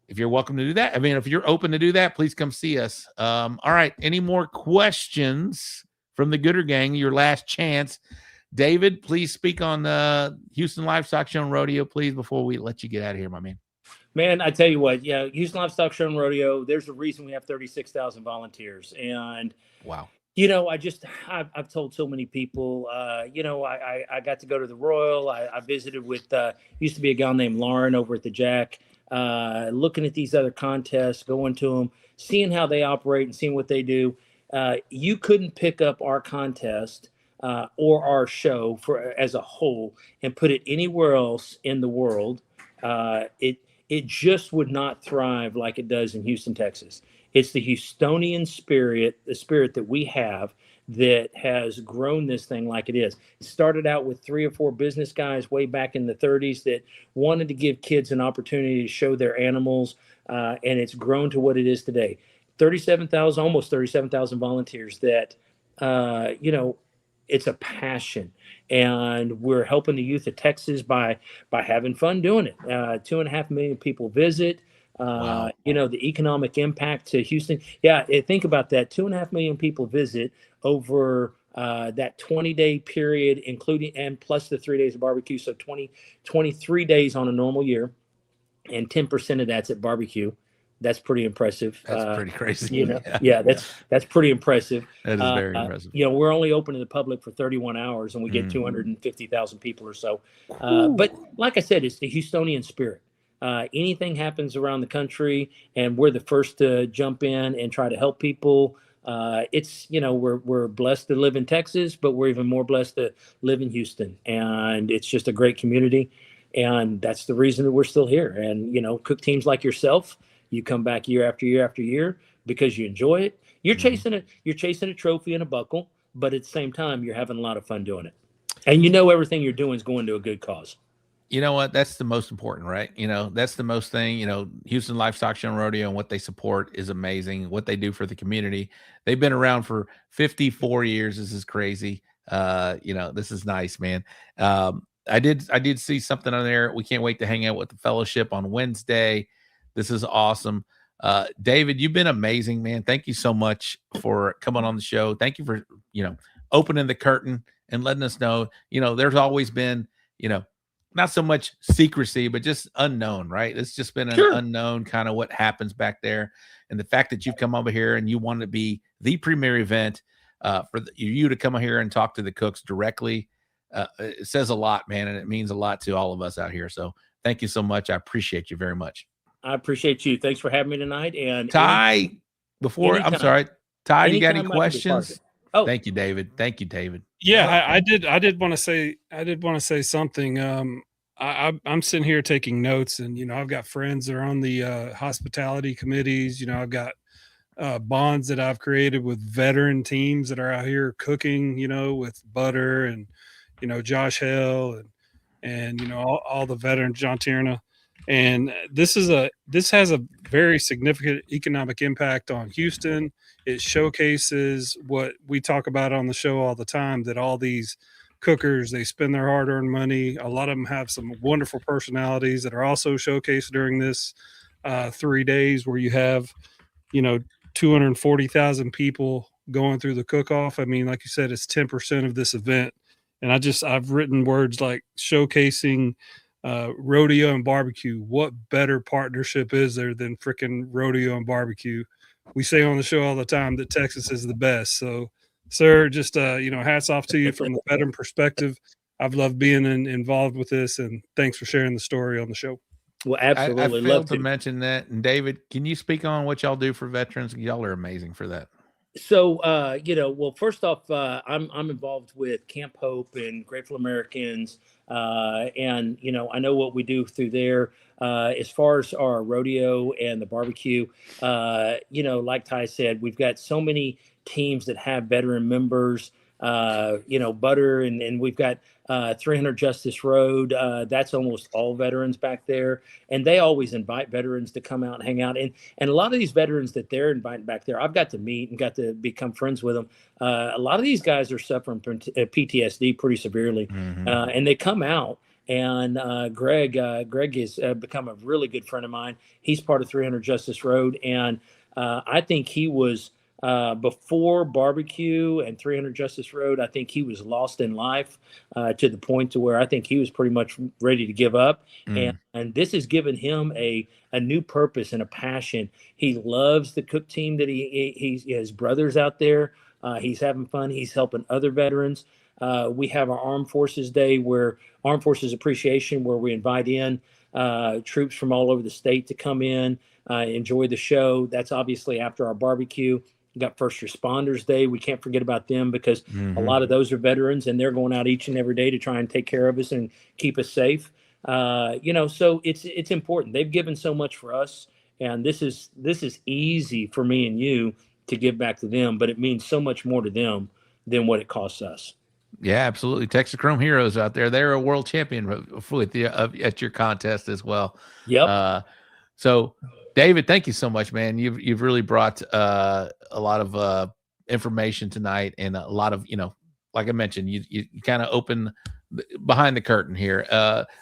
if you're welcome to do that, I mean, if you're open to do that, please come see us. All right. Any more questions from the Gooder Gang? Your last chance. David, please speak on the Houston Livestock Show and Rodeo, please, before we let you get out of here, my man. Man, I tell you what, yeah, Houston Livestock Show and Rodeo, there's a reason we have 36,000 volunteers. And, wow. You know, I've told so many people, you know, I got to go to the Royal. I visited with, used to be a gal named Lauren over at the Jack, looking at these other contests, going to them, seeing how they operate and seeing what they do. You couldn't pick up our contest or our show as a whole and put it anywhere else in the world. It just would not thrive like it does in Houston, Texas. It's the Houstonian spirit, the spirit that we have that has grown this thing like it is. It started out with 3 or 4 business guys way back in the 30s that wanted to give kids an opportunity to show their animals, and it's grown to what it is today. 37,000, almost 37,000 volunteers that, you know, it's a passion, and we're helping the youth of Texas by having fun doing it. 2.5 million people visit. Wow. You know, the economic impact to Houston. Yeah, think about that. 2.5 million people visit over that 20-day period, including and plus the 3 days of barbecue. So 23 days on a normal year, and 10% of that's at barbecue. That's pretty impressive. That's pretty crazy. You know, yeah, that's pretty impressive. That is very impressive. You know, we're only open to the public for 31 hours, and we get 250,000 people or so. But like I said, it's the Houstonian spirit. Anything happens around the country, and we're the first to jump in and try to help people. It's, you know, we're blessed to live in Texas, but we're even more blessed to live in Houston, and it's just a great community, and that's the reason that we're still here. And you know, cook teams like yourself. You come back year after year after year because you enjoy it. You're chasing it. You're chasing a trophy and a buckle, but at the same time, you're having a lot of fun doing it. And you know everything you're doing is going to a good cause. You know what? That's the most important, right? You know, that's the most thing. You know, Houston Livestock Show and Rodeo and what they support is amazing. What they do for the community. They've been around for 54 years. This is crazy. You know, this is nice, man. I did see something on there. We can't wait to hang out with the fellowship on Wednesday. This is awesome. David, you've been amazing, man. Thank you so much for coming on the show. Thank you for, you know, opening the curtain and letting us know, you know, there's always been, you know, not so much secrecy, but just unknown, right? It's just been an unknown kind of what happens back there. And the fact that you've come over here and you want to be the premier event for you to come here and talk to the cooks directly, it says a lot, man. And it means a lot to all of us out here. So thank you so much. I appreciate you very much. I appreciate you. Thanks for having me tonight. And Ty, I'm sorry, Ty, you got any anytime questions? Oh, Thank you, David. Thank you, David. Yeah, I did want to say something. I'm sitting here taking notes, and you know, I've got friends that are on the hospitality committees. You know, I've got bonds that I've created with veteran teams that are out here cooking. You know, with Butter and you know Josh Hell and you know all the veterans, John Tierna. And this has a very significant economic impact on Houston. It showcases what we talk about on the show all the time, that all these cookers, they spend their hard-earned money. A lot of them have some wonderful personalities that are also showcased during this 3 days where you have, you know, 240,000 people going through the cook-off. I mean, like you said, it's 10% of this event. And I've written words like showcasing rodeo and barbecue. What better partnership is there than freaking rodeo and barbecue? We say on the show all the time that Texas is the best. So, sir, just you know, hats off to you from the veteran perspective. I've loved being involved with this, and thanks for sharing the story on the show. Well, absolutely. I failed to mention that. And David, can you speak on what y'all do for veterans? Y'all are amazing for that. So, you know, well, first off, I'm involved with Camp Hope and Grateful Americans. And, you know, I know what we do through there. As far as our rodeo and the barbecue, you know, like Ty said, we've got so many teams that have veteran members. Butter, and we've got 300 Justice Road. That's almost all veterans back there, and they always invite veterans to come out and hang out. And a lot of these veterans that they're inviting back there, I've got to meet and got to become friends with them. A lot of these guys are suffering from PTSD pretty severely, and they come out. And Greg has become a really good friend of mine. He's part of 300 Justice Road, and I think he was before barbecue and 300 Justice Road. I think he was lost in life to the point to where I think he was pretty much ready to give up. And this has given him a new purpose and a passion. He loves the cook team that he has brothers out there. He's having fun. He's helping other veterans. We have our Armed Forces Day, where Armed Forces Appreciation, where we invite in troops from all over the state to come in, enjoy the show. That's obviously after our barbecue. We got First Responders Day. We can't forget about them, because a lot of those are veterans, and they're going out each and every day to try and take care of us and keep us safe. So it's important. They've given so much for us, and this is easy for me and you to give back to them, but it means so much more to them than what it costs us. Yeah, absolutely. Texas Chrome Heroes out there. They're a world champion at your contest as well. Yep. So David, thank you so much, man. You've really brought a lot of information tonight, and a lot of, like I mentioned, you kind of open behind the curtain here.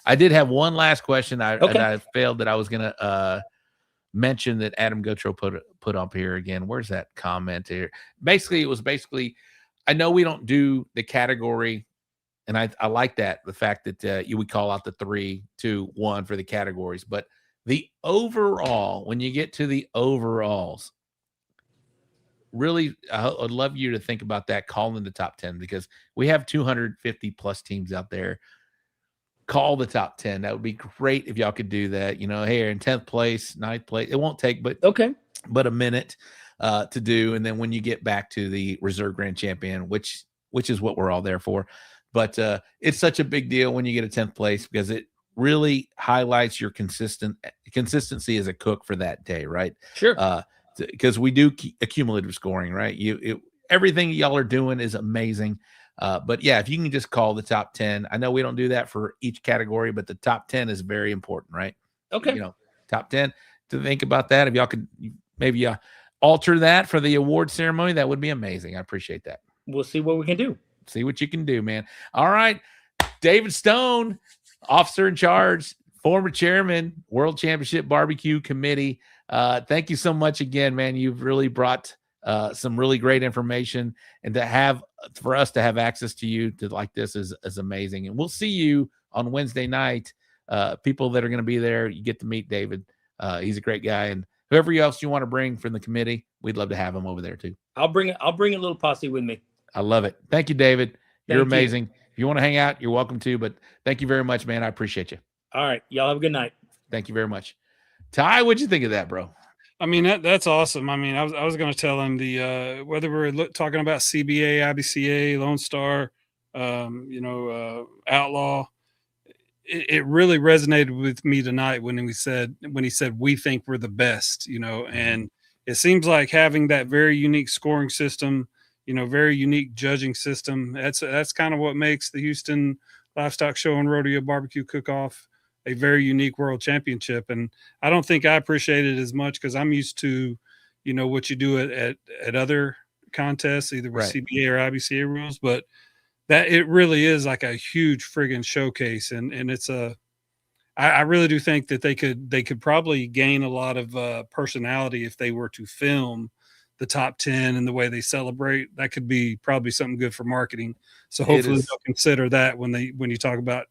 I did have one last question. I failed that I was going to mention that Adam Gotro put up here again. Where's that comment here? Basically, I know we don't do the category, and I like that, the fact that we call out the 3, 2, 1 for the categories, but the overall, when you get to the overalls, really, I'd love you to think about that, calling the top 10, because we have 250 plus teams out there. Call the top 10. That would be great if y'all could do that. Here in 10th place, 9th place, it won't take but a minute to do. And then when you get back to the reserve grand champion, which is what we're all there for. But it's such a big deal when you get a 10th place, because it really highlights your consistency as a cook for that day, right? Sure. Because we do accumulative scoring, right? Everything y'all are doing is amazing. But yeah, if you can just call the top 10, I know we don't do that for each category, but the top 10 is very important, right? Okay. Top 10, to think about that. If y'all could maybe alter that for the award ceremony, that would be amazing. I appreciate that. We'll see what we can do. See what you can do, man. All right. David Stone, officer in charge, former chairman, World Championship Barbecue Committee. Thank you so much again, man. You've really brought some really great information, and for us to have access to you like this is amazing. And we'll see you on Wednesday night. People that are going to be there, you get to meet David. He's a great guy, and whoever else you want to bring from the committee, we'd love to have him over there too. I'll bring a little posse with me. I love it. Thank you, David. You're amazing. If you want to hang out, you're welcome to, but thank you very much, man. I appreciate you. All right. Y'all have a good night. Thank you very much. Ty, what'd you think of that, bro? I mean, that's awesome. I mean, I was going to tell him whether we're talking about CBA, IBCA, Lone Star, Outlaw, it really resonated with me tonight when he said we think we're the best, and it seems like having that very unique scoring system, very unique judging system. That's kind of what makes the Houston Livestock Show and Rodeo Barbecue Cook-Off a very unique world championship. And I don't think I appreciate it as much, because I'm used to, what you do at other contests, either with CBA or IBCA rules, but that it really is like a huge friggin' showcase. And it's I really do think that they could probably gain a lot of personality if they were to film the top 10 and the way they celebrate. That could be probably something good for marketing. So hopefully they'll consider that when you talk about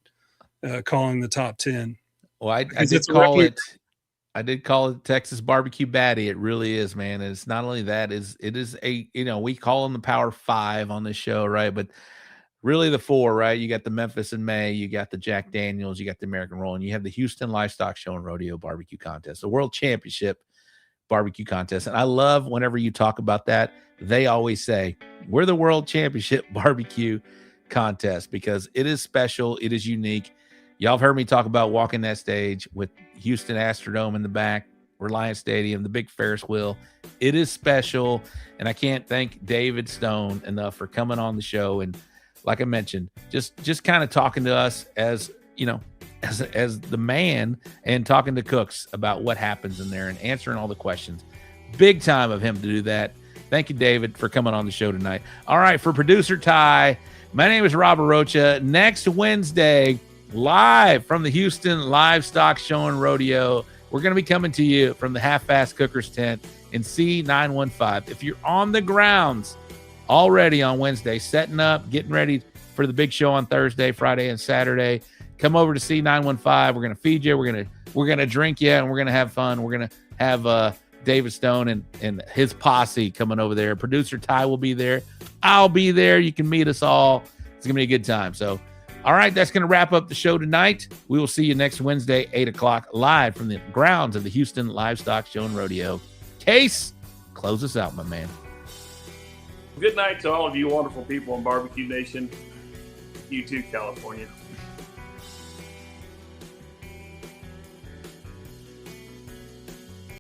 calling the top 10. Well, I did call it Texas BBQ Baddie. It really is, man. And it's not only that, it is we call them the Power 5 on this show, right? But really the 4, right? You got the Memphis in May, you got the Jack Daniels, you got the American Roll, and you have the Houston Livestock Show and Rodeo Barbecue Contest, the World Championship Barbecue Contest. And I love whenever you talk about that, they always say, we're the World Championship Barbecue Contest, because it is special. It is unique. Y'all have heard me talk about walking that stage with Houston Astrodome in the back, Reliance Stadium, the big Ferris wheel. It is special, and I can't thank David Stone enough for coming on the show. And like I mentioned, just kind of talking to us as, you know, as the man, and talking to cooks about what happens in there and answering all the questions. Big time of him to do that. Thank you, David, for coming on the show tonight. All right, for producer Ty, my name is Robert Rocha. Next Wednesday, live from the Houston Livestock Show and Rodeo, we're going to be coming to you from the Half-Fast Cookers tent in C915. If you're on the grounds already on Wednesday, setting up, getting ready for the big show on Thursday, Friday, and Saturday, come over to C915. We're going to feed you. We're going to drink you, and we're going to have fun. We're going to have David Stone and his posse coming over there. Producer Ty will be there. I'll be there. You can meet us all. It's going to be a good time. So, all right, that's going to wrap up the show tonight. We will see you next Wednesday, 8 o'clock, live from the grounds of the Houston Livestock Show and Rodeo. Case, close us out, my man. Good night to all of you wonderful people in Barbecue Nation. You too, California.